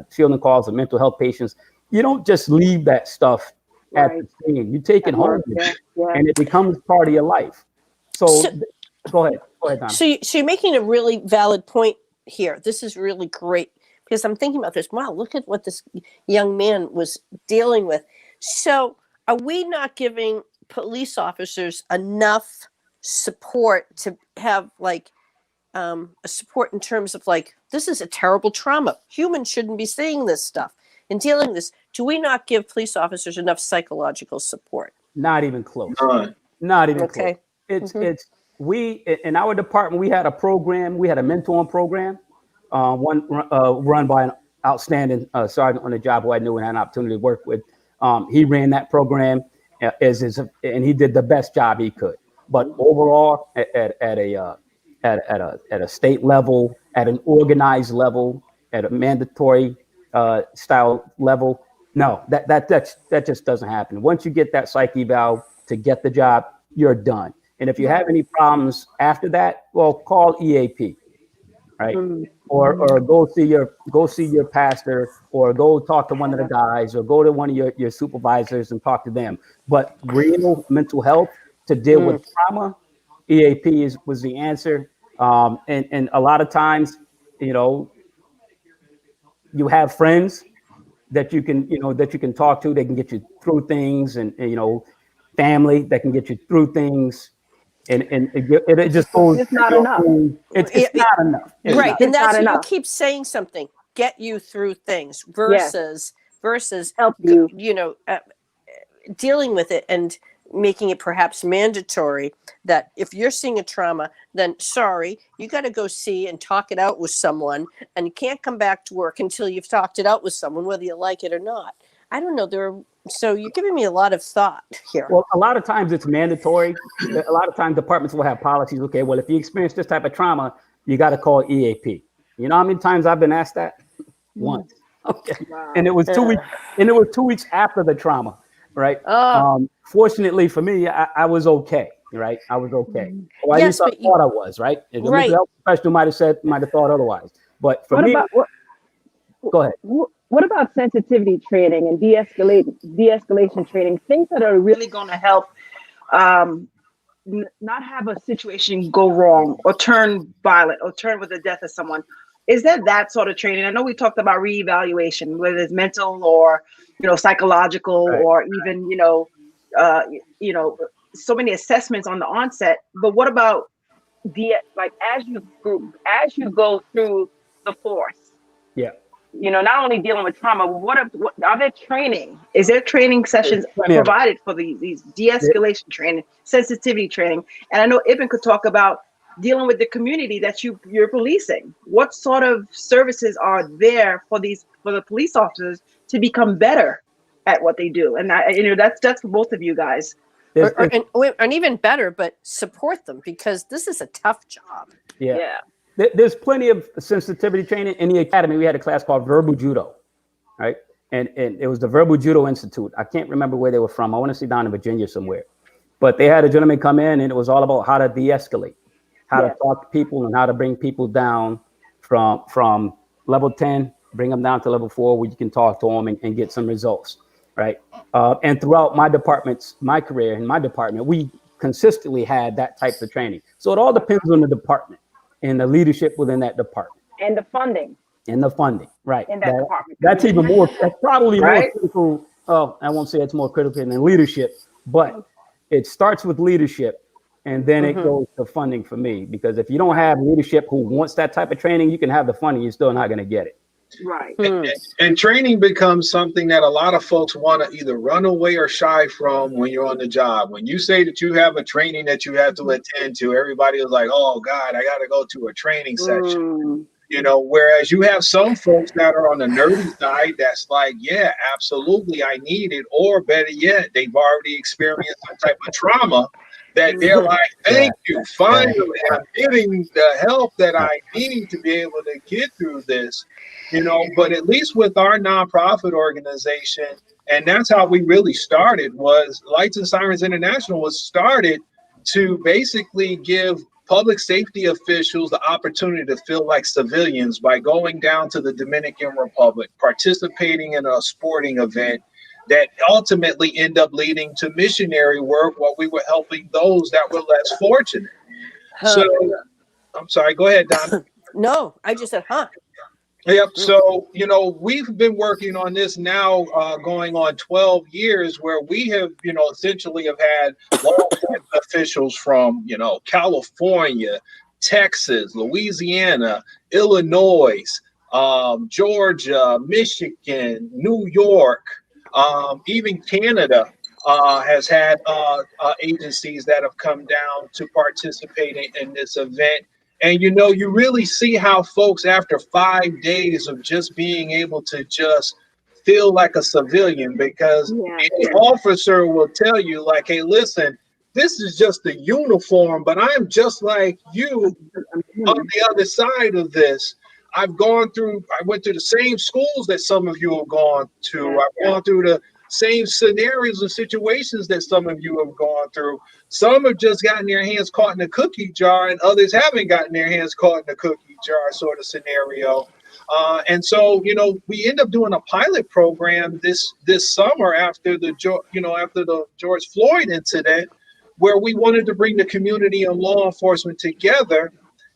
fielding calls of mental health patients. You don't just leave that stuff at the scene. You take it home, and it becomes part of your life. So go ahead, Donna. So you're making a really valid point here. This is really great because I'm thinking about this. Wow, look at what this young man was dealing with. So are we not giving police officers enough support to have a support in terms of this is a terrible trauma. Humans shouldn't be seeing this stuff and dealing with this. Do we not give police officers enough psychological support? Not even close. Not even close. It's we in our department, we had a program. We had a mentoring program, one run by an outstanding sergeant on the job who I knew and had an opportunity to work with. He ran that program. And he did the best job he could. But overall, at a state level, at an organized level, at a mandatory style level, no, that just doesn't happen. Once you get that psych eval to get the job, you're done. And if you have any problems after that, well, call EAP. right? Mm. Or go see your pastor, or go talk to one of the guys, or go to one of your supervisors and talk to them. But real mental health to deal with trauma, EAP was the answer. And a lot of times, you know, you have friends that you can talk to. They can get you through things, and you know, family that can get you through things. And it just goes, It's not enough. it's not enough. It's Right. not. And It's not that's what you enough. keep saying, something get you through things Yes. versus Help you. you know, dealing with it and making it perhaps mandatory that if you're seeing a trauma, then sorry, you got to go see and talk it out with someone, and you can't come back to work until you've talked it out with someone, whether you like it or not. I don't know. So you're giving me a lot of thought here. Well, a lot of times it's mandatory. A lot of times departments will have policies. Okay, well, if you experience this type of trauma, you got to call EAP. You know how many times I've been asked that? Once. Okay. Wow. And it was 2 weeks. And it was 2 weeks after the trauma, right? Fortunately for me, I was okay, right? I was okay. Or at least I thought I was, right? And the mental health professional might have thought otherwise. But for me, go ahead. What about sensitivity training and de-escalation training? Things that are really going to help not have a situation go wrong or turn violent or turn with the death of someone. Is there that sort of training? I know we talked about reevaluation, whether it's mental or psychological, Right. or even so many assessments on the onset. But what about as you go through the force? Yeah. Not only dealing with trauma, but what are there training? Is there training sessions provided for these de-escalation training, sensitivity training? And I know Ibn could talk about dealing with the community that you're policing. What sort of services are there for the police officers to become better at what they do? And that's for both of you guys. And even better, but support them, because this is a tough job. Yeah. There's plenty of sensitivity training in the academy. We had a class called Verbal Judo, right? And it was the Verbal Judo Institute. I can't remember where they were from. I want to say down in Virginia somewhere. But they had a gentleman come in, and it was all about how to de-escalate, how to talk to people, and how to bring people down from level 10, bring them down to level 4, where you can talk to them and get some results, right? And throughout my career in my department, we consistently had that type of training. So it all depends on the department and the leadership within that department. And the funding. Right. In that department. That's even more, that's probably more Right? critical. Oh, I won't say it's more critical than leadership, but it starts with leadership, and then it goes to funding for me. Because if you don't have leadership who wants that type of training, you can have the funding, you're still not going to get it. Right. And training becomes something that a lot of folks want to either run away or shy from when you're on the job. When you say that you have a training that you have to attend to, everybody is like, oh God, I got to go to a training section. Whereas you have some folks that are on the nerdy side that's like, yeah, absolutely, I need it. Or better yet, they've already experienced some type of trauma that they're like, thank you, finally, I'm getting the help that I need to be able to get through this. But at least with our nonprofit organization, and that's how we really started, was Lights and Sirens International was started to basically give public safety officials the opportunity to feel like civilians by going down to the Dominican Republic, participating in a sporting event that ultimately end up leading to missionary work while we were helping those that were less fortunate. So, I'm sorry, go ahead, Don. No, I just said, Yep. So, we've been working on this now going on 12 years, where we have, essentially have had law officials from, California, Texas, Louisiana, Illinois, Georgia, Michigan, New York, even Canada has had agencies that have come down to participate in this event. And, you really see how folks, after 5 days of just being able to just feel like a civilian, because the officer will tell you, like, hey, listen, this is just a uniform, but I'm just like you on the other side of this. I went through the same schools that some of you have gone to. I've gone through the same scenarios and situations that some of you have gone through. Some have just gotten their hands caught in a cookie jar, and others haven't gotten their hands caught in a cookie jar sort of scenario. And so, we end up doing a pilot program this summer after the George Floyd incident, where we wanted to bring the community and law enforcement together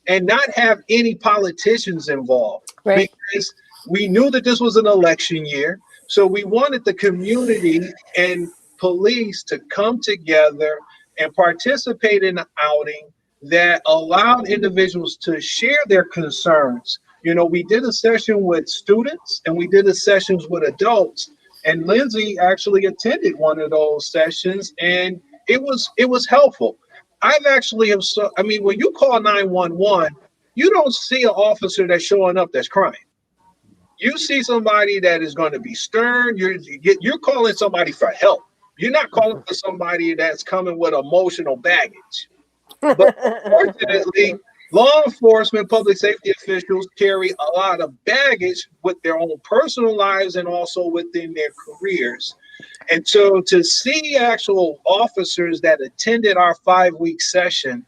and not have any politicians involved, Right. because we knew that this was an election year. So we wanted the community and police to come together and participate in an outing that allowed individuals to share their concerns. We did a session with students and we did a sessions with adults. And Lindsay actually attended one of those sessions, and it was helpful. When you call 911, you don't see an officer that's showing up that's crying. You see somebody that is going to be stern. You're calling somebody for help. You're not calling for somebody that's coming with emotional baggage. But unfortunately, law enforcement, public safety officials carry a lot of baggage with their own personal lives and also within their careers. And so to see actual officers that attended our 5-week session,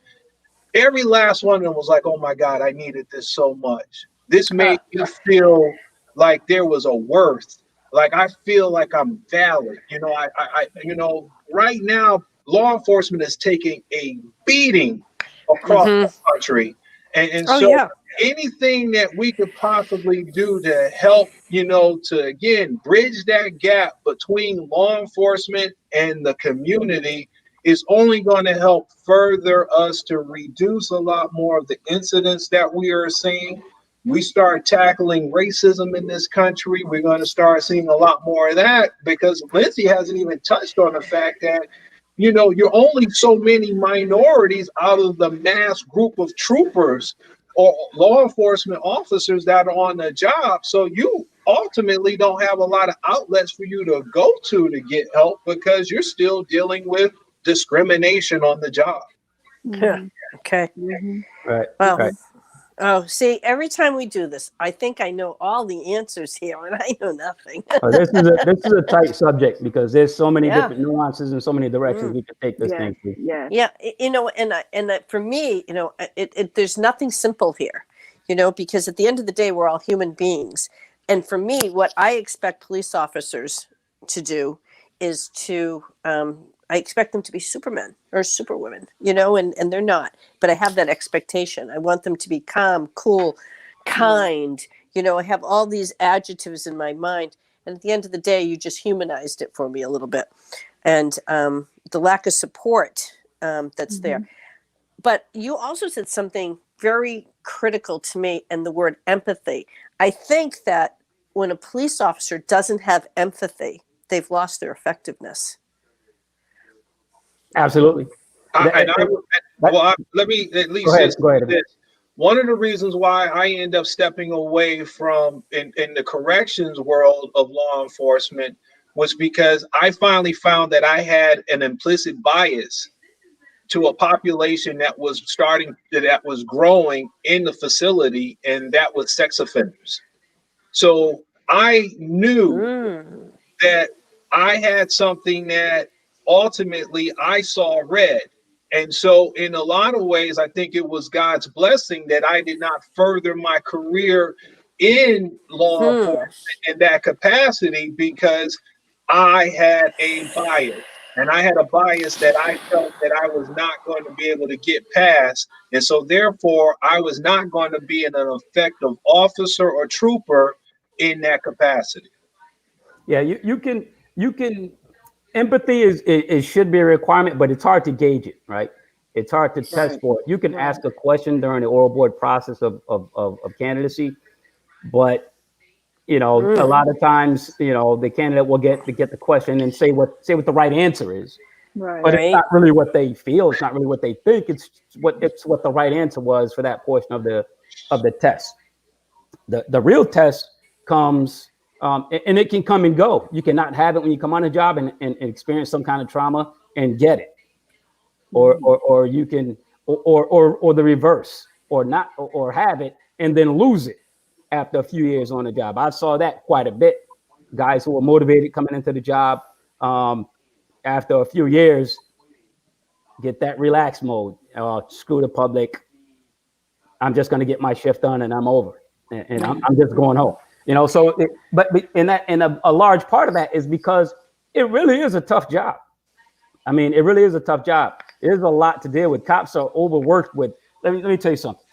every last one of them was like, oh my God, I needed this so much. This made me feel like there was a worth. Like I feel like I'm valid. Right now, law enforcement is taking a beating across the country. And so anything that we could possibly do to help, to again bridge that gap between law enforcement and the community is only going to help further us to reduce a lot more of the incidents that we are seeing. We start tackling racism in this country, we're going to start seeing a lot more of that, because Lindsay hasn't even touched on the fact that you're only so many minorities out of the mass group of troopers or law enforcement officers that are on the job. So you ultimately don't have a lot of outlets for you to go to get help, because you're still dealing with discrimination on the job. Yeah. Okay. Right. Well, Right. oh, see, every time we do this, I think I know all the answers here, and I know nothing. This is a tight subject because there's so many different nuances and so many directions we can take this thing to. Yeah, for me, there's nothing simple here, because at the end of the day, we're all human beings. And for me, what I expect police officers to do is I expect them to be supermen or superwomen, and they're not. But I have that expectation. I want them to be calm, cool, kind. I have all these adjectives in my mind. And at the end of the day, you just humanized it for me a little bit. And the lack of support that's there. But you also said something very critical to me, and the word empathy. I think that when a police officer doesn't have empathy, they've lost their effectiveness. Absolutely. Let me at least say this. One of the reasons why I end up stepping away from in the corrections world of law enforcement was because I finally found that I had an implicit bias to a population that was growing in the facility, and that was sex offenders. So I knew that I had something that ultimately I saw red. And so in a lot of ways, I think it was God's blessing that I did not further my career in law enforcement in that capacity, because I had a bias. And I had a bias that I felt that I was not going to be able to get past. And so therefore, I was not going to be an effective officer or trooper in that capacity. Yeah, you can empathy is should be a requirement, but it's hard to gauge it, right? It's hard to test for it. You can ask a question during the oral board process of candidacy, but a lot of times, the candidate will get the question and say what the right answer is. Right. But it's not really what they feel. It's not really what they think. It's what the right answer was for that portion of the test. The real test comes, and it can come and go. You cannot have it when you come on a job and experience some kind of trauma and get it, or you can, or the reverse, or not, or have it and then lose it after a few years on the job. I saw that quite a bit. Guys who were motivated coming into the job After a few years, get that relaxed mode. Screw the public. I'm just going to get my shift done and I'm over. And I'm just going home. So but in that, and a large part of that is because it really is a tough job. I mean, it really is a tough job. There's a lot to deal with. Cops are overworked with. Let me tell you something.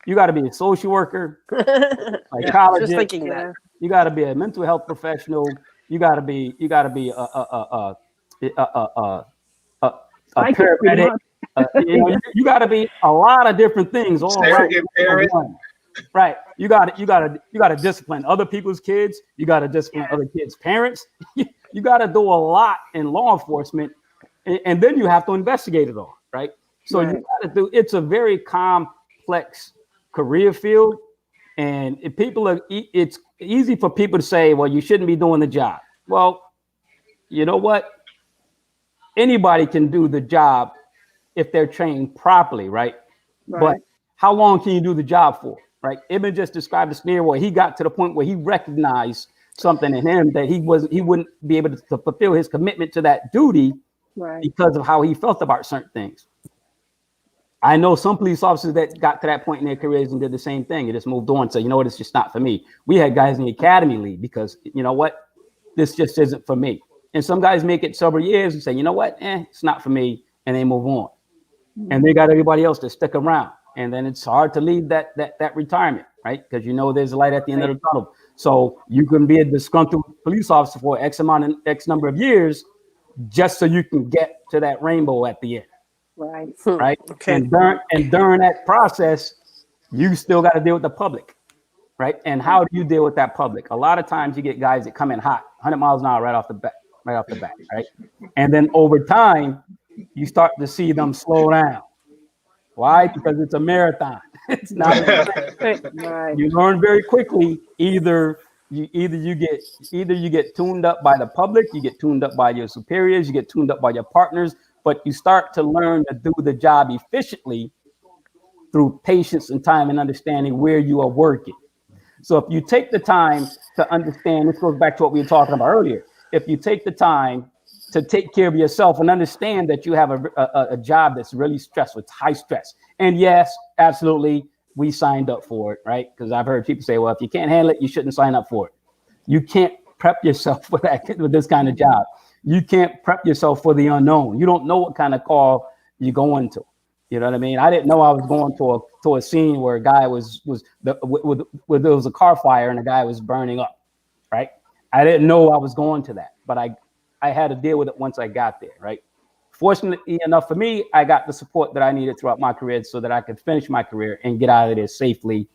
You got to be a social worker, psychologist. Just thinking that. You got to be a mental health professional. You got to be a paramedic. You got to be a lot of different things all around. Right. You got to discipline other people's kids. You got to discipline other kids' parents. You got to do a lot in law enforcement, and then you have to investigate it all. Right. So you got to do. It's a very complex career field, and it's easy for people to say, well, you shouldn't be doing the job. Well, you know what? Anybody can do the job if they're trained properly, right? But how long can you do the job for, right? Ibn just described a scenario where he got to the point where he recognized something in him that he wouldn't be able to fulfill his commitment to that duty because of how he felt about certain things. I know some police officers that got to that point in their careers and did the same thing and just moved on and said, you know what, it's just not for me. We had guys in the academy leave because, you know what, this just isn't for me. And some guys make it several years and say, you know what, it's not for me, and they move on. And they got everybody else to stick around. And then it's hard to leave that retirement, right? Because there's a light at the end of the tunnel. So you can be a disgruntled police officer for X number of years just so you can get to that rainbow at the end. Right. Okay. And during that process, you still got to deal with the public, right? And how do you deal with that public? A lot of times you get guys that come in hot, 100 miles an hour right off the bat, right? And then over time, you start to see them slow down. Why? Because it's a marathon. It's not. You learn very quickly. Either you get tuned up by the public, you get tuned up by your superiors, you get tuned up by your partners. But you start to learn to do the job efficiently through patience and time and understanding where you are working. So if you take the time to understand, this goes back to what we were talking about earlier. If you take the time to take care of yourself and understand that you have a job that's really stressful, it's high stress. And yes, absolutely, we signed up for it, right? Because I've heard people say, well, if you can't handle it, you shouldn't sign up for it. You can't prep yourself for that with this kind of job. You can't prep yourself for the unknown. You don't know what kind of call you're going to. You know what I mean? I didn't know I was going to a scene where a guy there was a car fire and a guy was burning up, right? I didn't know I was going to that, but I had to deal with it once I got there, right? Fortunately enough for me, I got the support that I needed throughout my career so that I could finish my career and get out of there safely,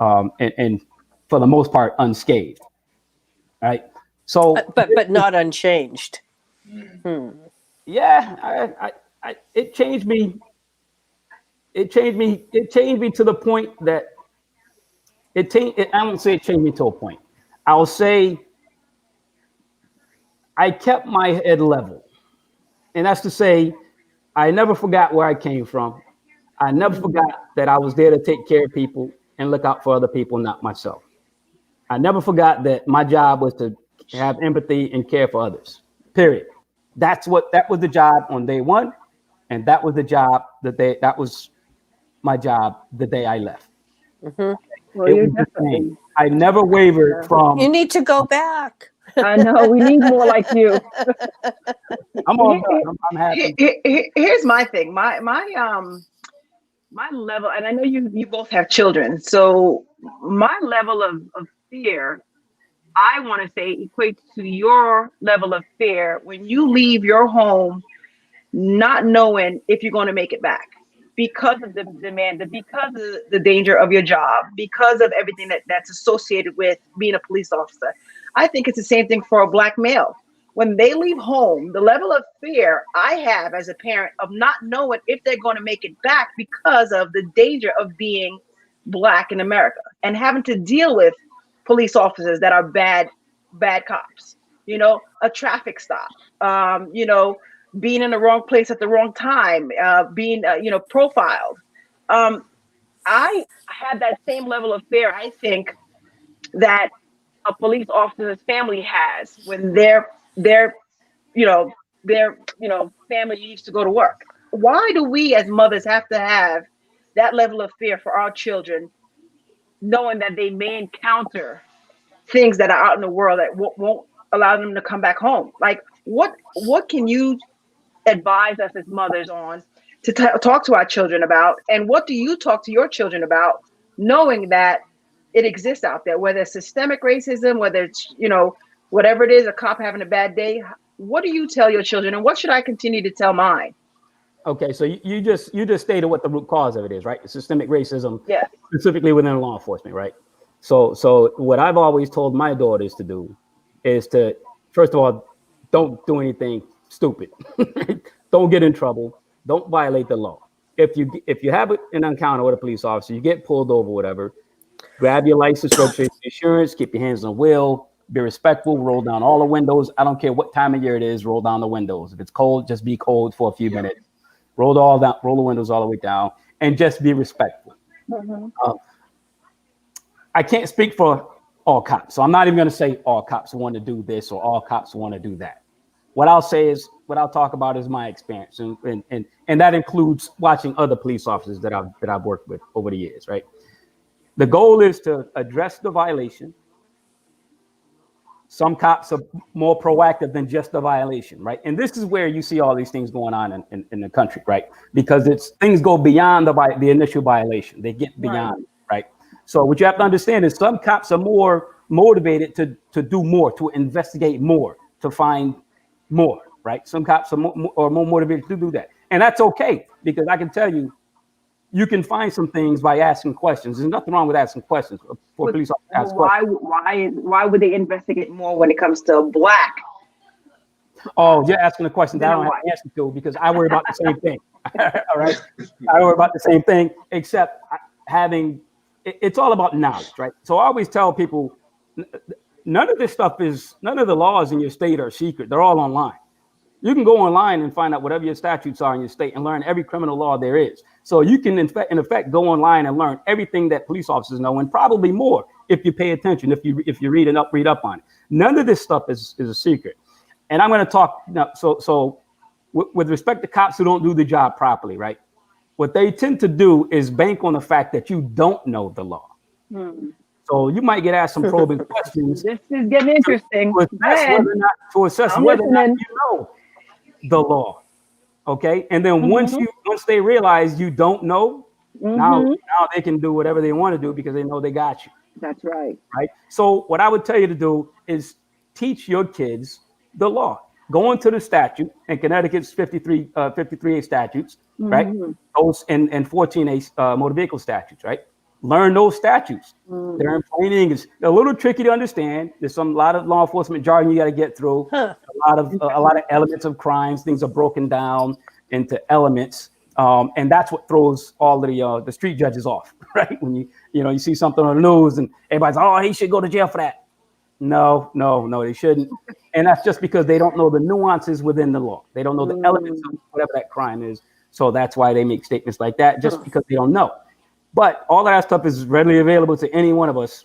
and for the most part unscathed, right? So, but not unchanged. Yeah, it changed me. It changed me to the point that I won't say it changed me to a point. I'll say I kept my head level. And that's to say, I never forgot where I came from. I never forgot that I was there to take care of people and look out for other people, not myself. I never forgot that my job was to have empathy and care for others, period. That was the job on day one. And that was the job that was my job the day I left. Well, you're definitely. I never wavered from. You need to go back. I know, we need more like you. I'm happy. Here's my thing. My level, and I know you both have children, so my level of fear, I want to say, equates to your level of fear when you leave your home not knowing if you're going to make it back because of the demand, because of the danger of your job, because of everything that's associated with being a police officer. I think it's the same thing for a Black male. When they leave home, the level of fear I have as a parent of not knowing if they're going to make it back because of the danger of being Black in America and having to deal with police officers that are bad cops, a traffic stop, being in the wrong place at the wrong time, being, profiled. I had that same level of fear, I think, that a police officer's family has when their you know, their, family leaves to go to work. Why do we as mothers have to have that level of fear for our children, knowing that they may encounter things that are out in the world that won't allow them to come back home? Like, what can you advise us as mothers on to talk to our children about, and what do you talk to your children about, knowing that it exists out there, whether it's systemic racism, whether it's, whatever it is, a cop having a bad day? What do you tell your children, and what should I continue to tell mine? Okay, so you just stated what the root cause of it is, right? Systemic racism, Yes. specifically within law enforcement, right? So what I've always told my daughters to do is to, first of all, don't do anything stupid. Don't get in trouble. Don't violate the law. If you have an encounter with a police officer, you get pulled over, whatever, grab your license, registration, insurance, keep your hands on the wheel, be respectful, roll down all the windows. I don't care what time of year it is, roll down the windows. If it's cold, just be cold for a few minutes. Roll the windows all the way down, and just be respectful. Mm-hmm. I can't speak for all cops, so I'm not even going to say all cops want to do this or all cops want to do that. What I'll say is, what I'll talk about is my experience, and that includes watching other police officers that I've worked with over the years. Right. The goal is to address the violation. Some cops are more proactive than just the violation, right? And this is where you see all these things going on in the country, right? Because things go beyond the initial violation. They get beyond, right? So what you have to understand is some cops are more motivated to do more, to investigate more, to find more, right? Some cops are more motivated to do that. And that's okay, because I can tell you, you can find some things by asking questions. There's nothing wrong with asking questions for police officers to ask questions. Why would they investigate more when it comes to Black? Oh, you're asking a question that I don't have an answer to, because I worry about the same thing. All right. I worry about the same thing, except it's all about knowledge, right? So I always tell people, none of the laws in your state are secret. They're all online. You can go online and find out whatever your statutes are in your state and learn every criminal law there is. So you can, in effect, go online and learn everything that police officers know, and probably more if you pay attention, if you read up on it. None of this stuff is a secret. And I'm going to talk now. So with respect to cops who don't do the job properly, right? What they tend to do is bank on the fact that you don't know the law. So you might get asked some probing questions. This is getting interesting. To assess whether or not you know the law. Okay. And then once they realize you don't know, now they can do whatever they want to do because they know they got you. That's right. Right. So what I would tell you to do is teach your kids the law. Go into the statute, and Connecticut's 53A statutes, right? Those and 14A motor vehicle statutes, right? Learn those statutes. They're in plain English. They're a little tricky to understand. There's a lot of law enforcement jargon you got to get through. A lot of elements of crimes. Things are broken down into elements, and that's what throws all of the street judges off, right? When you see something on the news and everybody's, oh, he should go to jail for that. No, they shouldn't. And that's just because they don't know the nuances within the law. They don't know the elements of whatever that crime is. So that's why they make statements like that, just because they don't know. But all of that stuff is readily available to any one of us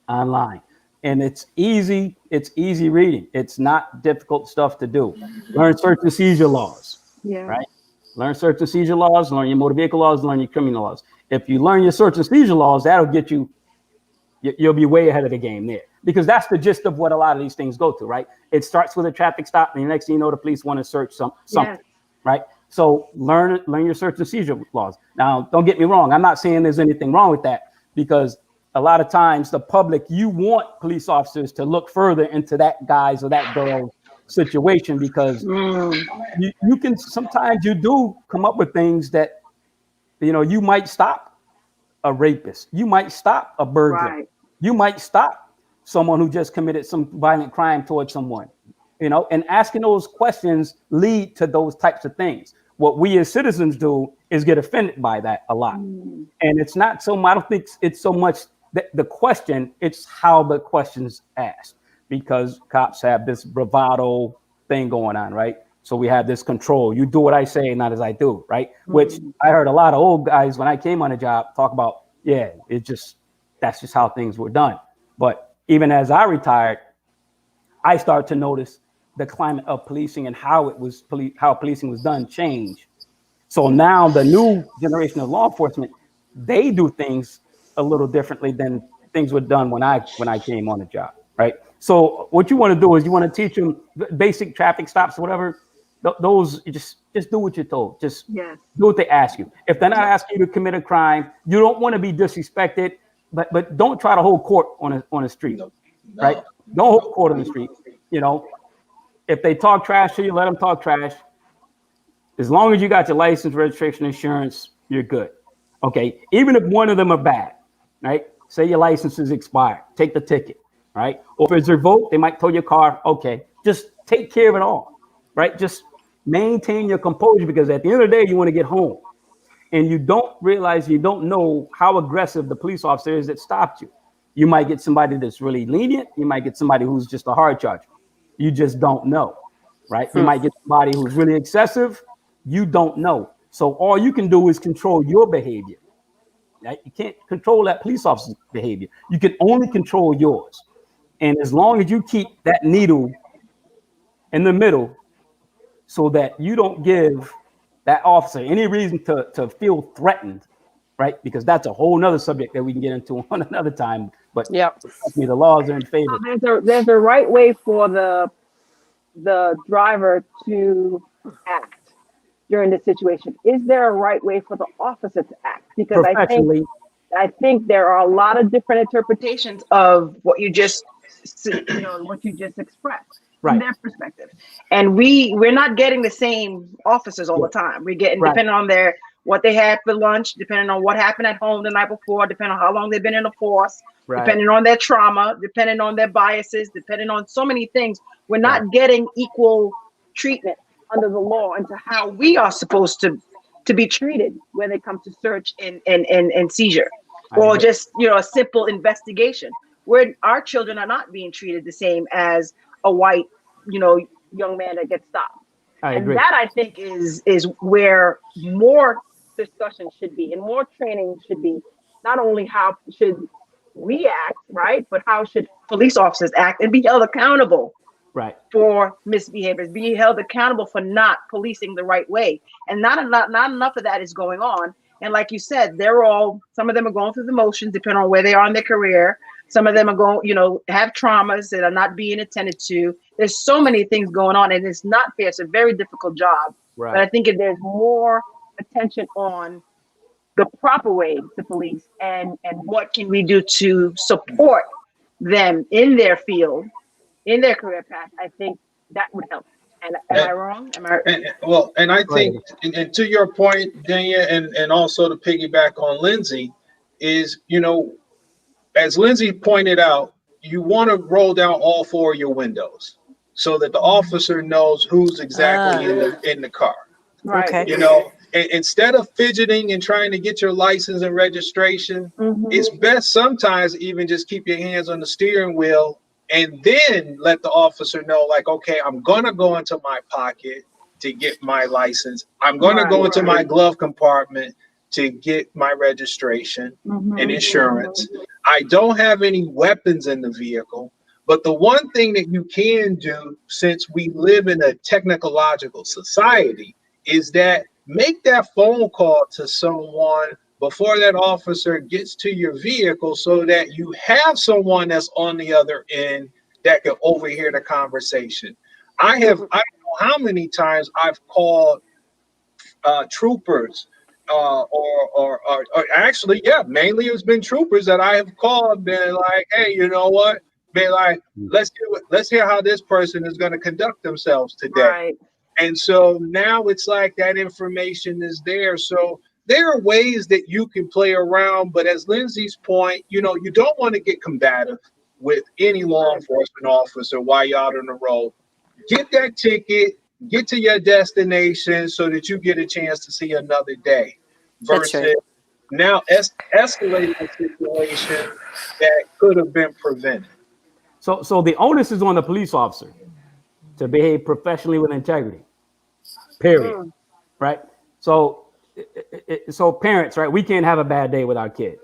online. And it's easy reading. It's not difficult stuff to do. Learn search and seizure laws, right? Learn search and seizure laws, learn your motor vehicle laws, learn your criminal laws. If you learn your search and seizure laws, that'll get you'll be way ahead of the game there. Because that's the gist of what a lot of these things go to, right? It starts with a traffic stop, and the next thing you know, the police want to search something, right? So learn your search and seizure laws. Now, don't get me wrong. I'm not saying there's anything wrong with that, because a lot of times the public, you want police officers to look further into that guy's or that girl's situation, because you can, sometimes you do come up with things that, you might stop a rapist. You might stop a burglar. Right. You might stop someone who just committed some violent crime towards someone, and asking those questions lead to those types of things. What we as citizens do is get offended by that a lot. And it's not so, I don't think it's so much the question, it's how the question's asked, because cops have this bravado thing going on, right? So we have this control. You do what I say, not as I do, right? Which I heard a lot of old guys when I came on the job talk about, that's just how things were done. But even as I retired, I started to notice the climate of policing and how it was how policing was done change. So now the new generation of law enforcement, they do things a little differently than things were done when I came on the job, right? So what you want to do is you want to teach them basic traffic stops, whatever. Those just do what you're told. Just do what they ask you. If they're not asking you to commit a crime, you don't want to be disrespected, but don't try to hold court on a street, right? Don't hold court on the street. You know, if they talk trash to you, let them talk trash. As long as you got your license, registration, insurance, you're good. Okay. Even if one of them are bad, right? Say your license is expired, take the ticket, right? Or if it's revoked, they might tow your car. Okay. Just take care of it all, right? Just maintain your composure, because at the end of the day, you want to get home. And you don't realize, you don't know how aggressive the police officer is that stopped you. You might get somebody that's really lenient. You might get somebody who's just a hard charge. You just don't know, right? You might get somebody who's really excessive. You don't know. So all you can do is control your behavior. Right? You can't control that police officer's behavior. You can only control yours. And as long as you keep that needle in the middle so that you don't give that officer any reason to feel threatened, right? Because that's a whole nother subject that we can get into on another time. But the laws are in favor. There's a right way for the driver to act during this situation. Is there a right way for the officer to act? Because I think there are a lot of different interpretations of what you just expressed from their perspective. And we're not getting the same officers all the time. We're getting depending on what they had for lunch, depending on what happened at home the night before, depending on how long they've been in the force, depending on their trauma, depending on their biases, depending on so many things. We're not getting equal treatment under the law into how we are supposed to be treated when it comes to search and seizure, or just a simple investigation, where our children are not being treated the same as a white young man that gets stopped. That I think is where more discussion should be and more training should be. Not only how should we act, right, but how should police officers act and be held accountable for misbehaviors, be held accountable for not policing the right way. And not enough of that is going on. And like you said, some of them are going through the motions, depending on where they are in their career. Some of them are going, have traumas that are not being attended to. There's so many things going on, and it's not fair. It's a very difficult job. But I think if there's more attention on the proper way to police and what can we do to support them in their field, in their career path, I think that would help. And am I wrong? And I think, and to your point, Dania, and also to piggyback on Lindsay, is, as Lindsay pointed out, you want to roll down all four of your windows so that the officer knows who's exactly in the car. Okay. Instead of fidgeting and trying to get your license and registration, it's best sometimes even just keep your hands on the steering wheel and then let the officer know, like, okay, I'm going to go into my pocket to get my license. I'm going to go into my glove compartment to get my registration and insurance. I don't have any weapons in the vehicle. But the one thing that you can do, since we live in a technological society, is that make that phone call to someone before that officer gets to your vehicle so that you have someone that's on the other end that can overhear the conversation. I don't know how many times I've called troopers or actually, mainly it's been troopers that I have called, been like, hey, you know what? Be like, let's hear how this person is going to conduct themselves today. Right. And so now it's like that information is there. So there are ways that you can play around. But as Lindsay's point, you don't want to get combative with any law enforcement officer while you're out on the road. Get that ticket, get to your destination so that you get a chance to see another day versus now escalating a situation that could have been prevented. So the onus is on the police officer to behave professionally with integrity, period, right? So parents, right, we can't have a bad day with our kid.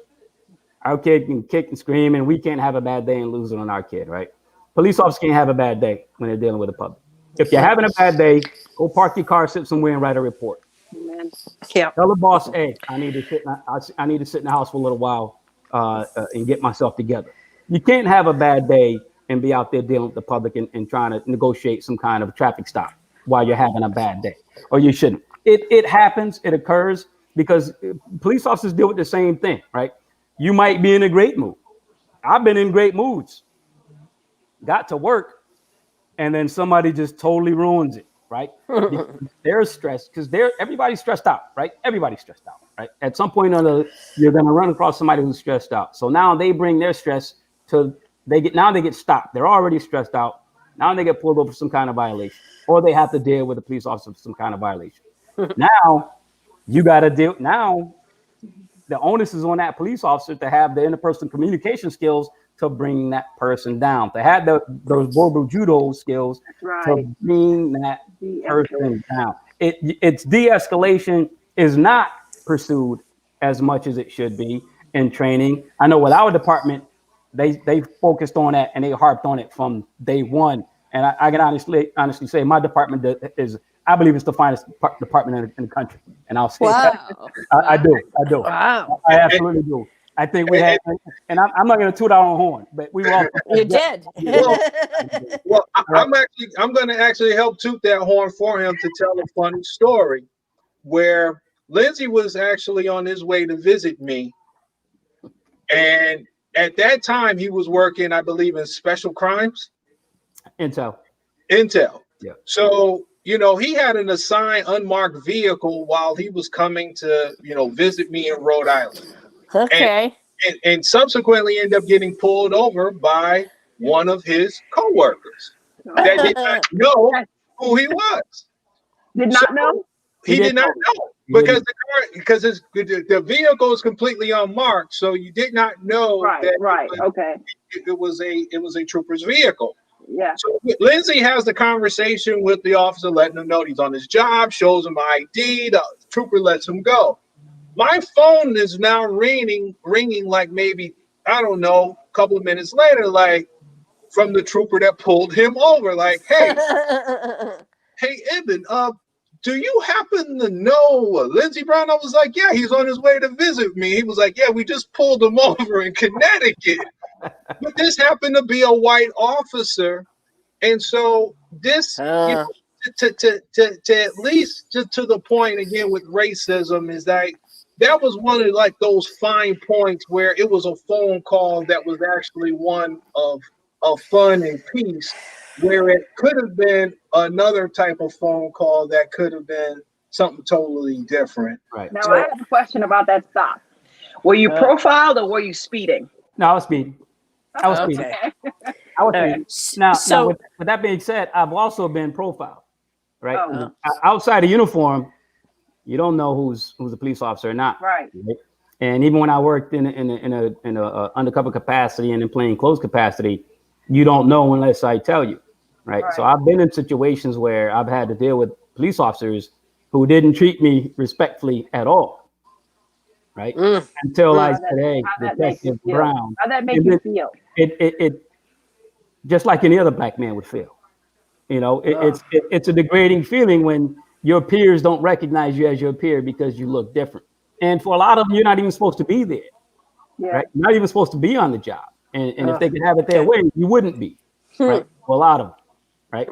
Our kid can kick and scream, and we can't have a bad day and lose it on our kid, right? Police officers can't have a bad day when they're dealing with the public. If you're having a bad day, go park your car, sit somewhere, and write a report. Amen. Yeah. Tell the boss, hey, I need to sit in the house for a little while and get myself together. You can't have a bad day and be out there dealing with the public and trying to negotiate some kind of traffic stop while you're having a bad day, or you shouldn't. It happens, it occurs, because police officers deal with the same thing, right? You might be in a great mood. I've been in great moods. Got to work, and then somebody just totally ruins it, right? They're stressed because everybody's stressed out, right? Everybody's stressed out, right? At some point or another, you're gonna run across somebody who's stressed out. So now they bring their stress to they get stopped. They're already stressed out. Now they get pulled over for some kind of violation, or they have to deal with a police officer for some kind of violation. Now you got to deal. Now the onus is on that police officer to have the interpersonal communication skills to bring that person down, to have those verbal judo skills to bring that person down. It's de-escalation is not pursued as much as it should be in training. I know with our department, they focused on that and they harped on it from day one. And I can honestly say my department is, I believe it's the finest department in the country. And I'll say that. I do. Wow. I absolutely do. I think we had, and I'm not going to toot our own horn, but we were all. You did. Well, I'm going to actually help toot that horn for him to tell a funny story where Lindsay was actually on his way to visit me. And at that time, he was working, I believe, in special crimes. Intel. Yeah. So, he had an assigned unmarked vehicle while he was coming to, visit me in Rhode Island. Okay. And subsequently ended up getting pulled over by one of his coworkers that did not know who he was. Did not know? He did not know because the vehicle is completely unmarked, so you did not know that it was a trooper's vehicle. Yeah. So Lindsay has the conversation with the officer, letting him know he's on his job, shows him ID, the trooper lets him go. My phone is now ringing like maybe, I don't know, a couple of minutes later, like from the trooper that pulled him over, like, hey, Eben, do you happen to know Lindsey Brown? I was like, yeah, he's on his way to visit me. He was like, yeah, we just pulled him over in Connecticut. But this happened to be a white officer. And so this, to at least to the point again with racism is that was one of like those fine points where it was a phone call that was actually one of fun and peace, where it could have been another type of phone call that could have been something totally different. Right. Now, I have a question about that stop. Were you profiled or were you speeding? No, I was speeding. I was speeding. Now, with that being said, I've also been profiled, right? Oh. Outside of uniform, you don't know who's a police officer or not. Right. And even when I worked in a undercover capacity and in plain clothes capacity, you don't know unless I tell you, right? So I've been in situations where I've had to deal with police officers who didn't treat me respectfully at all, right? Until I said, "Hey, Detective Brown." How that make you feel? It just like any other black man would feel. It's a degrading feeling when your peers don't recognize you as your peer because you look different. And for a lot of them, you're not even supposed to be there, right? You're not even supposed to be on the job. And if they could have it their way, you wouldn't be, right? For a lot of them, right?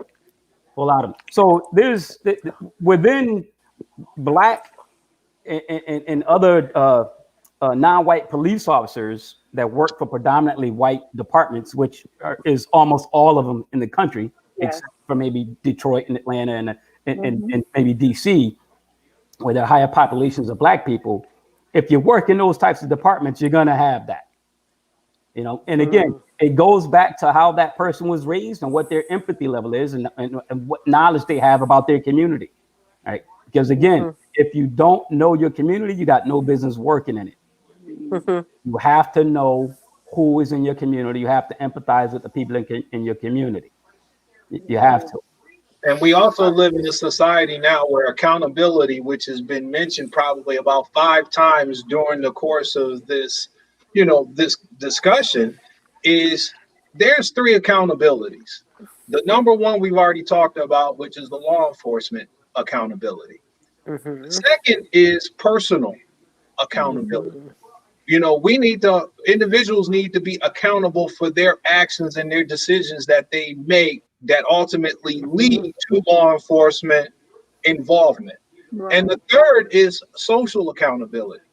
For a lot of them. So there's within black and other non-white police officers that work for predominantly white departments, which is almost all of them in the country, except for maybe Detroit and Atlanta and maybe DC, where there are higher populations of black people. If you work in those types of departments, you're going to have that. And again, it goes back to how that person was raised and what their empathy level is and what knowledge they have about their community, right? Because again, if you don't know your community, you got no business working in it. You have to know who is in your community. You have to empathize with the people in your community. You have to. And we also live in a society now where accountability, which has been mentioned probably about 5 times during the course of this, this discussion, is there's 3 accountabilities. The number one we've already talked about, which is the law enforcement accountability. Mm-hmm. Second is personal accountability. You know, individuals need to be accountable for their actions and their decisions that they make that ultimately lead to law enforcement involvement. Right. And the third is social accountability.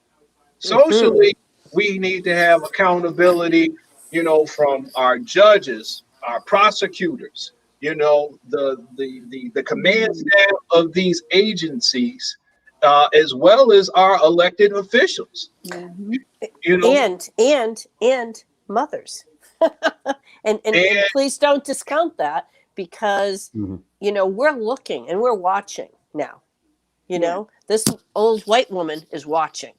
Socially, we need to have accountability, you know, from our judges, our prosecutors, you know, the command staff of these agencies, as well as our elected officials. Mhm. You know, and mothers. and please don't discount that, because you know, we're looking and we're watching now. You know, this old white woman is watching,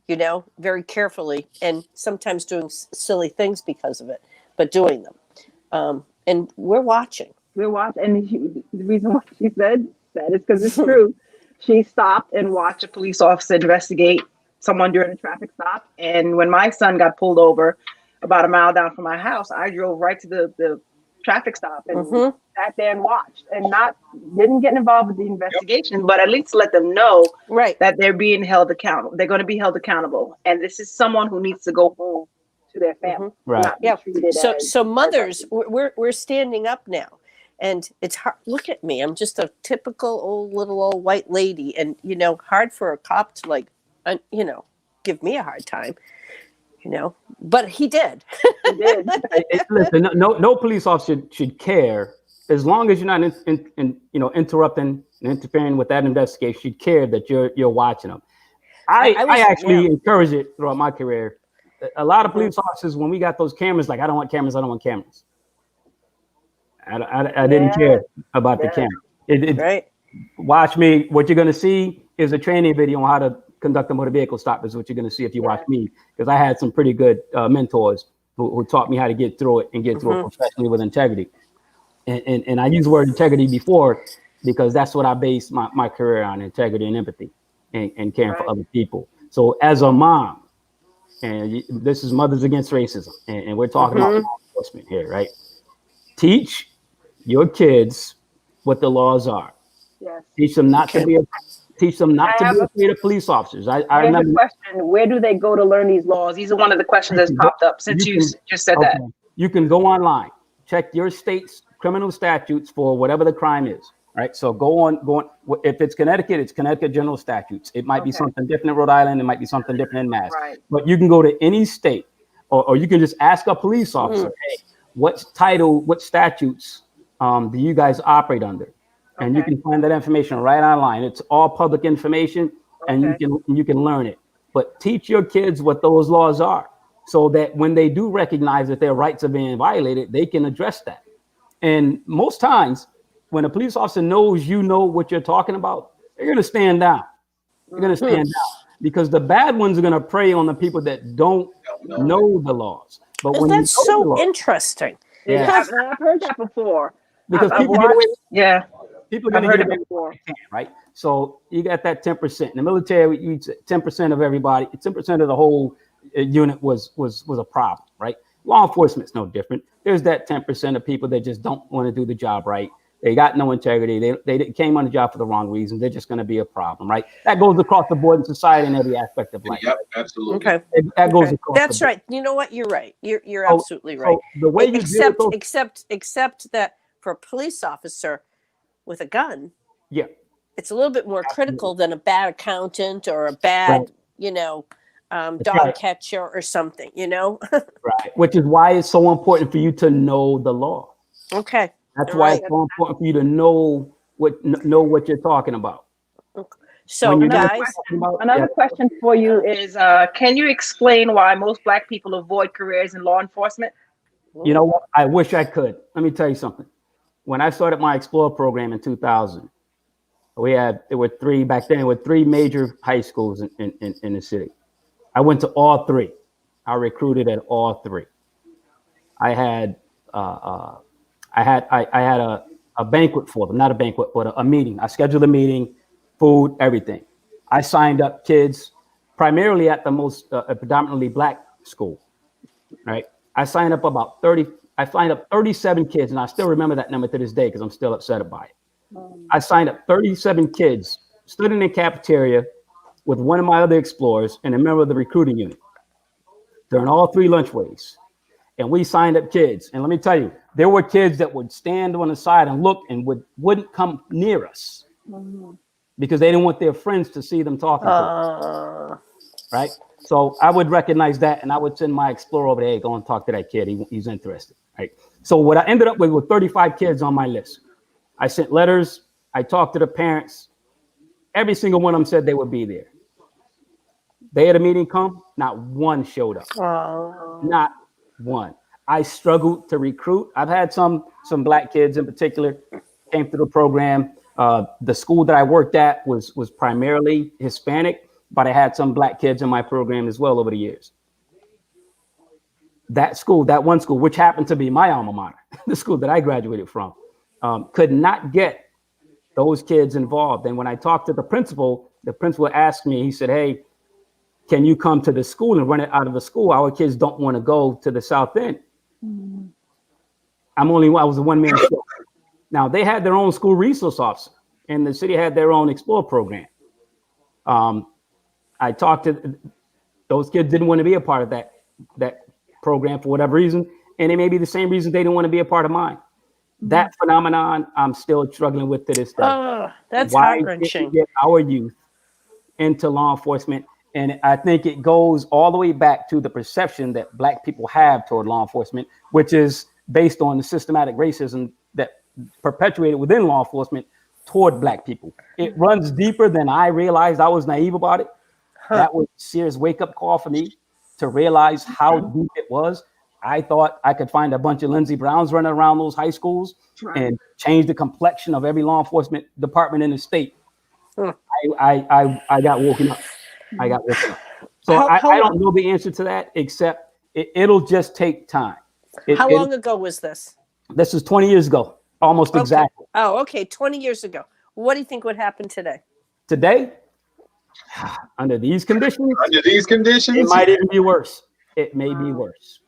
you know, very carefully, and sometimes doing silly things because of it, but doing them. And we're watching. We're watching, and the reason why she said that is because it's true. She stopped and watched a police officer investigate someone during a traffic stop. And when my son got pulled over about a mile down from my house, I drove right to the traffic stop and sat there and watched, and didn't get involved with the investigation, but at least let them know that they're being held accountable. They're going to be held accountable, and this is someone who needs to go home to their family. Right. Not be treated as So mothers, we're standing up now. And it's hard. Look at me. I'm just a typical little old white lady. And, you know, hard for a cop to, like, you know, give me a hard time, you know. But he did. He did. Listen, no police officer should care, as long as you're not interrupting and interfering with that investigation. Should care that you're watching them. I actually encourage it throughout my career. A lot of police officers, when we got those cameras, like, I don't want cameras. I didn't care about the camera. Watch me. What you're going to see is a training video on how to conduct a motor vehicle stop, is what you're going to see if you watch me, because I had some pretty good mentors who taught me how to get through it and get through it professionally with integrity. And I used the word integrity before because that's what I base my career on: integrity and empathy and caring for other people. So as a mom, and this is Mothers Against Racism, and we're talking about law enforcement here, right? Teach your kids what the laws are. Yes. Teach them not to be afraid of police officers. I remember. Question: where do they go to learn these laws? These are one of the questions that's popped up since you just said that. You can go online, check your state's criminal statutes for whatever the crime is. Right. So go on. If it's Connecticut, it's Connecticut general statutes. It might be something different in Rhode Island. It might be something different in Mass. Right. But you can go to any state, or you can just ask a police officer, hey, what statutes do you guys operate under? And you can find that information right online. It's all public information, and you can learn it. But teach your kids what those laws are, so that when they do recognize that their rights are being violated, they can address that. And most times, when a police officer knows you know what you're talking about, they're going to stand down. They're going to stand down, because the bad ones are going to prey on the people that don't know the laws. But when that's so interesting. Yeah, I've heard that before. Because people get away. People are going to get away before they can, right? So you got that 10%. In the military, 10% of everybody, 10% of the whole unit was a problem, right? Law enforcement's no different. There's that 10% of people that just don't want to do the job right. They got no integrity. They came on the job for the wrong reason. They're just going to be a problem, right? That goes across the board in society in every aspect of life. Yep, absolutely. Okay, that goes across. That's right. You know what? You're right. You're absolutely right. So the way you except that for a police officer with a gun, yeah, it's a little bit more critical than a bad accountant or a bad, dog catcher or something, Right. Which is why it's so important for you to know the law. Okay. That's why it's so important for you to know what you're talking about. Okay. So, guys, another question for you is: can you explain why most Black people avoid careers in law enforcement? You know what? I wish I could. Let me tell you something. When I started my Explore program in 2000, there were three major high schools in the city. I went to all three. I recruited at all three. I had a banquet for them, not a banquet, but a meeting. I scheduled a meeting, food, everything. I signed up kids primarily at the most predominantly Black school, right? I signed up about 30 I signed up 37 kids, and I still remember that number to this day because I'm still upset about it. I signed up 37 kids, stood in the cafeteria with one of my other explorers and a member of the recruiting unit during all 3 lunchways. And we signed up kids. And let me tell you, there were kids that would stand on the side and look and wouldn't come near us because they didn't want their friends to see them talking to us. Right? So I would recognize that, and I would send my explorer over there, hey, go and talk to that kid. He's interested. Right? So what I ended up with were 35 kids on my list. I sent letters. I talked to the parents. Every single one of them said they would be there. They had a meeting come. Not one showed up. Not one. I struggled to recruit. I've had some black kids in particular came through the program. The school that I worked at was primarily Hispanic, but I had some black kids in my program as well over the years. That one school, which happened to be my alma mater, the school that I graduated from, could not get those kids involved. And when I talked to the principal asked me, he said, hey, can you come to the school and run it out of the school? Our kids don't want to go to the South End. I was a one-man show. Now, they had their own school resource officer, and the city had their own Explore program. I talked to those kids, didn't want to be a part of that program for whatever reason, and it may be the same reason they didn't want to be a part of mine. That phenomenon, I'm still struggling with to this day. Oh, that's Why heart-wrenching. didn't we get our youth into law enforcement? And I think it goes all the way back to the perception that black people have toward law enforcement, which is based on the systematic racism that perpetuated within law enforcement toward black people. It runs deeper than I realized. I was naive about it. That was a serious wake-up call for me to realize how deep it was. I thought I could find a bunch of Lindsey Browns running around those high schools and change the complexion of every law enforcement department in the state. I got woken up. So I don't know the answer to that, except it'll just take time. How long ago was this? This is 20 years ago, almost exactly. Oh, okay. 20 years ago. What do you think would happen today? Today, under these conditions, it might even be worse. It may be worse.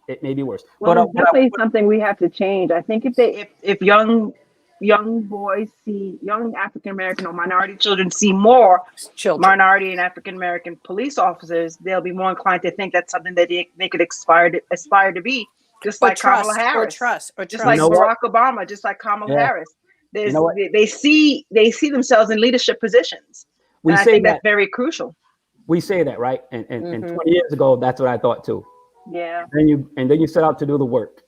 Well, it's definitely something we have to change. I think if young boys see, young African American or minority children see more minority and African American police officers, they'll be more inclined to think that's something that they could aspire to be, just like Kamala Harris, just like Barack Obama, just like Kamala Harris. They see themselves in leadership positions. And I think that's very crucial. We say that, right? And 20 years ago, that's what I thought too. Yeah. And then you set out to do the work,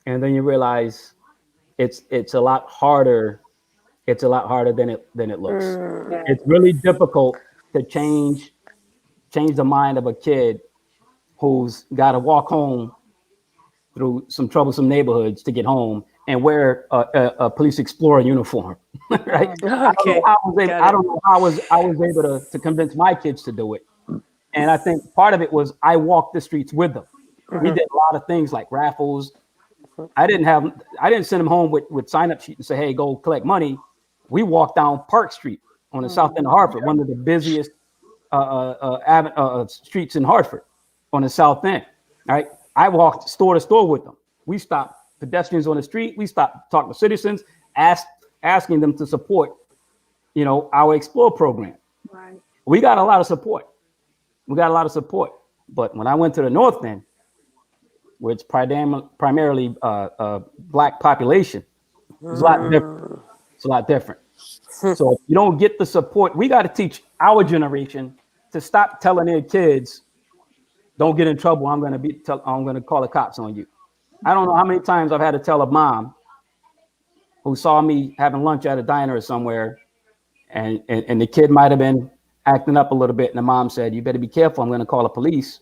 and then you realize it's a lot harder. It's a lot harder than it looks. Yeah. It's really difficult to change the mind of a kid who's got to walk home through some troublesome neighborhoods to get home and wear a police explorer uniform. Right? Okay. I don't know how I was able to convince my kids to do it. And I think part of it was I walked the streets with them. We did a lot of things like raffles. I didn't send them home with sign-up sheet and say, hey, go collect money. We walked down Park Street on the south end of Hartford, one of the busiest streets in Hartford on the south end. All right. I walked store to store with them. We stopped pedestrians on the street. We stopped talking to citizens, asking them to support, our Explore program. Right. We got a lot of support. But when I went to the north end, which primarily black population, it's a lot different. It's a lot different. So if you don't get the support, we got to teach our generation to stop telling their kids, don't get in trouble. I'm going to call the cops on you. I don't know how many times I've had to tell a mom who saw me having lunch at a diner or somewhere, and the kid might have been acting up a little bit, and the mom said, you better be careful. I'm going to call the police.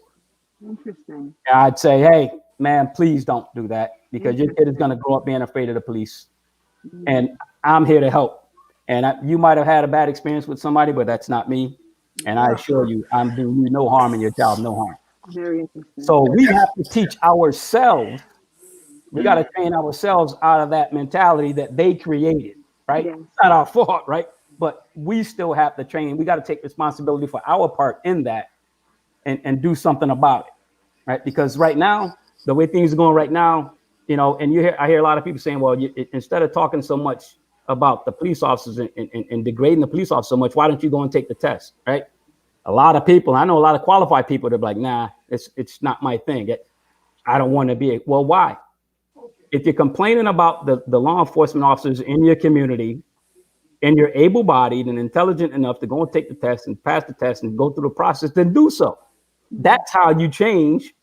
Interesting. And I'd say, hey, man, please don't do that, because your kid is going to grow up being afraid of the police. And I'm here to help. And you might have had a bad experience with somebody, but that's not me. And I assure you, I'm doing you no harm and your child no harm. Very interesting. So we have to teach ourselves. We got to train ourselves out of that mentality that they created, right? Yes. It's not our fault, right? But we still have to train. We got to take responsibility for our part in that and do something about it, right? Because right now, the way things are going right now, you know, and I hear a lot of people saying, well, instead of talking so much about the police officers and degrading the police officers so much, why don't you go and take the test, right? A lot of people, I know a lot of qualified people that are like, nah, it's not my thing. I don't want to be. Well, why? If you're complaining about the law enforcement officers in your community and you're able-bodied and intelligent enough to go and take the test and pass the test and go through the process, then do so. That's how you change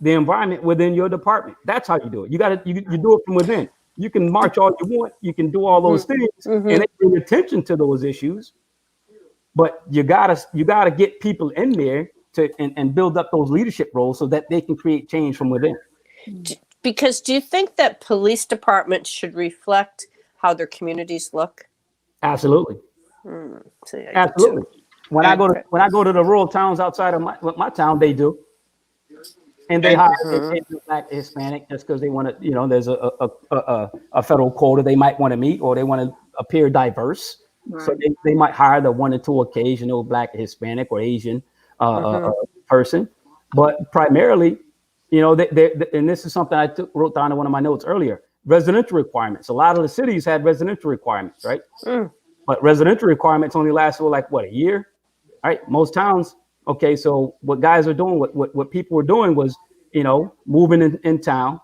the environment within your department. That's how you do it. You do it from within. You can march all you want. You can do all those things and they bring attention to those issues. But you gotta get people in there and build up those leadership roles so that they can create change from within. Because do you think that police departments should reflect how their communities look? Absolutely. See, Absolutely. When I go to the rural towns outside of my town, they do. And they hire Black, Hispanic just because they want to, you know, there's a federal quota they might want to meet, or they want to appear diverse. Right. So they might hire the 1 or 2 occasional Black, Hispanic, or Asian person. But primarily, you know, and this is something I wrote down in one of my notes earlier, residential requirements. A lot of the cities had residential requirements, right? But residential requirements only last for like, what, a year? All right, most towns. Okay, so what guys are doing, what people were doing was, you know, moving in town,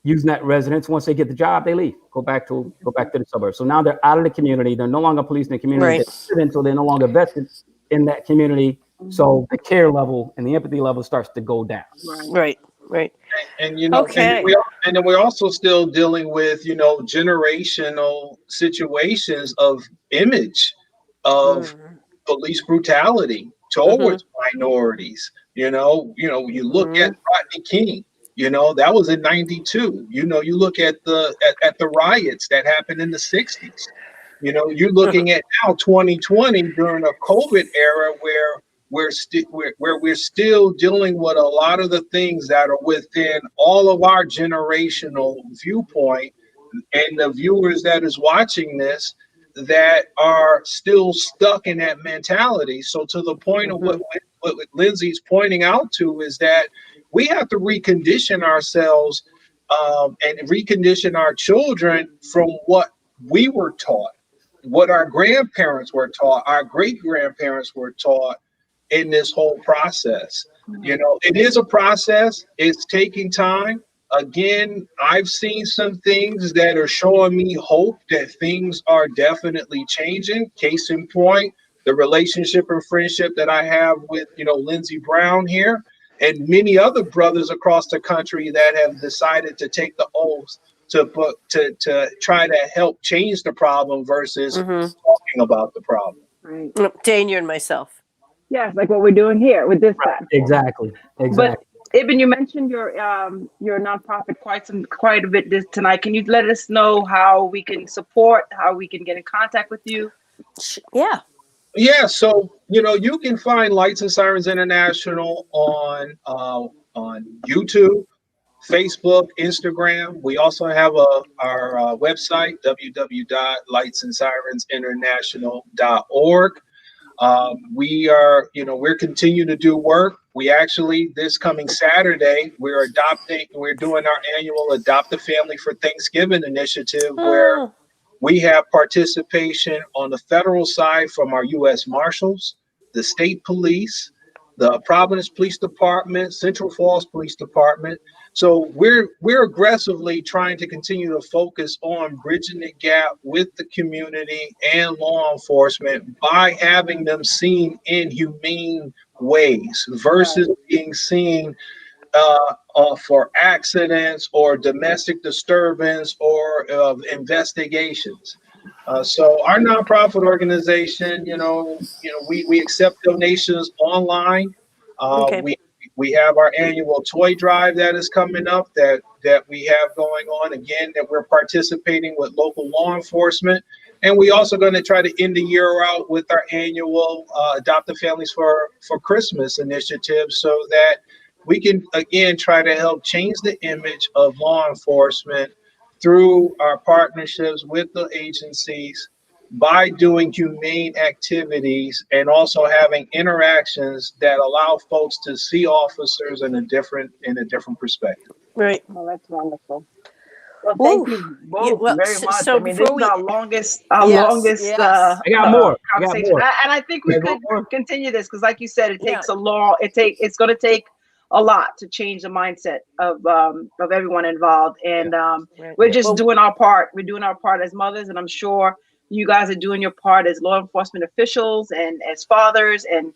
using that residence. Once they get the job, they leave, go back to the suburbs. So now they're out of the community. They're no longer policing the community. Right. So they're no longer vested in that community. So the care level and the empathy level starts to go down. Right. And you know, and then we're also still dealing with, you know, generational situations of image of police brutality towards minorities. You you look at Rodney King. You know, that was in '92. You know, you look at the riots that happened in the '60s. You know, you're looking at now 2020 during a COVID era where we're still dealing with a lot of the things that are within all of our generational viewpoint, and the viewers that is watching this that are still stuck in that mentality. So to the point of what Lindsay's pointing out to is that we have to recondition ourselves and recondition our children from what we were taught, what our grandparents were taught, our great grandparents were taught in this whole process. You know, it is a process. It's taking time. Again, I've seen some things that are showing me hope that things are definitely changing. Case in point, the relationship and friendship that I have with, you know, Lindsey Brown here and many other brothers across the country that have decided to take the oath to try to help change the problem versus talking about the problem. Right. Daniel and myself. Yes, like what we're doing here with this platform. Exactly. But Ibn, you mentioned your nonprofit quite a bit tonight. Can you let us know how we can support, how we can get in contact with you? Yeah. So, you know, you can find Lights and Sirens International on YouTube, Facebook, Instagram. We also have our website, www.lightsandsirensinternational.org. We're continuing to do work. We actually, this coming Saturday, we're doing our annual Adopt a Family for Thanksgiving initiative where we have participation on the federal side from our U.S. Marshals, the state police, the Providence Police Department, Central Falls Police Department. So we're aggressively trying to continue to focus on bridging the gap with the community and law enforcement by having them seen in humane ways versus being seen for accidents or domestic disturbance or investigations. So our nonprofit organization, we accept donations online. We have our annual toy drive that is coming up that we have going on again, that we're participating with local law enforcement. And we also going to try to end the year out with our annual Adopt a Families for Christmas initiative so that we can, again, try to help change the image of law enforcement through our partnerships with the agencies by doing humane activities and also having interactions that allow folks to see officers in a different perspective. Right. Oh, that's wonderful. Well, Ooh. thank you both well, very much. so I mean, this before is we, our longest, yes. I got more. I got conversation, more. and I think we You guys could want more? continue this because, like you said, it Yeah. takes a long. It's going to take a lot to change the mindset of everyone involved, and Right. we're just Well, doing our part. We're doing our part as mothers, and I'm sure you guys are doing your part as law enforcement officials and as fathers, and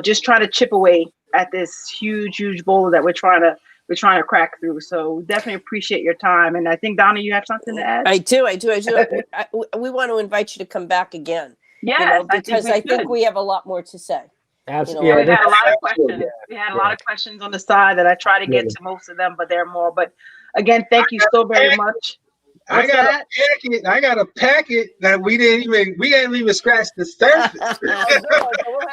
just trying to chip away at this huge boulder that we're trying to crack through. So we definitely appreciate your time. And I think, Donna, you have something to add? I do. We want to invite you to come back again. Yes, Because I think should. we have a lot more to say. Absolutely. We Yeah, had a lot of Absolutely. questions. We had a lot of questions on the side that I try to get Yeah. to most of them, but there are more. But again, thank you so very much. I got a packet that we hadn't even scratched the surface.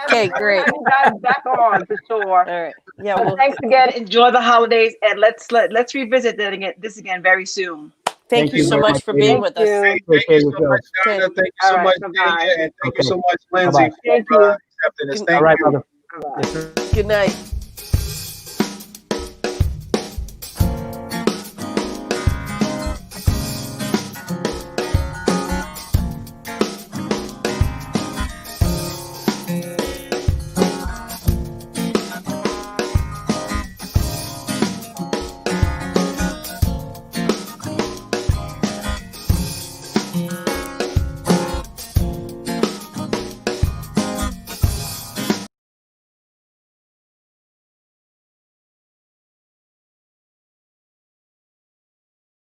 Okay, great. We'll have you guys back on for sure. All right. Yeah. Well, Well, thanks again. Enjoy the holidays, and let's revisit this again very soon. thank you so very much for being with us. Thank Take care you of so much, yourself. Donna. Okay. Thank you All so right, much, bye-bye. Dana, and thank you Okay. so much, Lindsay, Bye-bye. for Thank you. accepting this. All Thank All right, you. brother. Bye-bye. Yes, sir. Good night.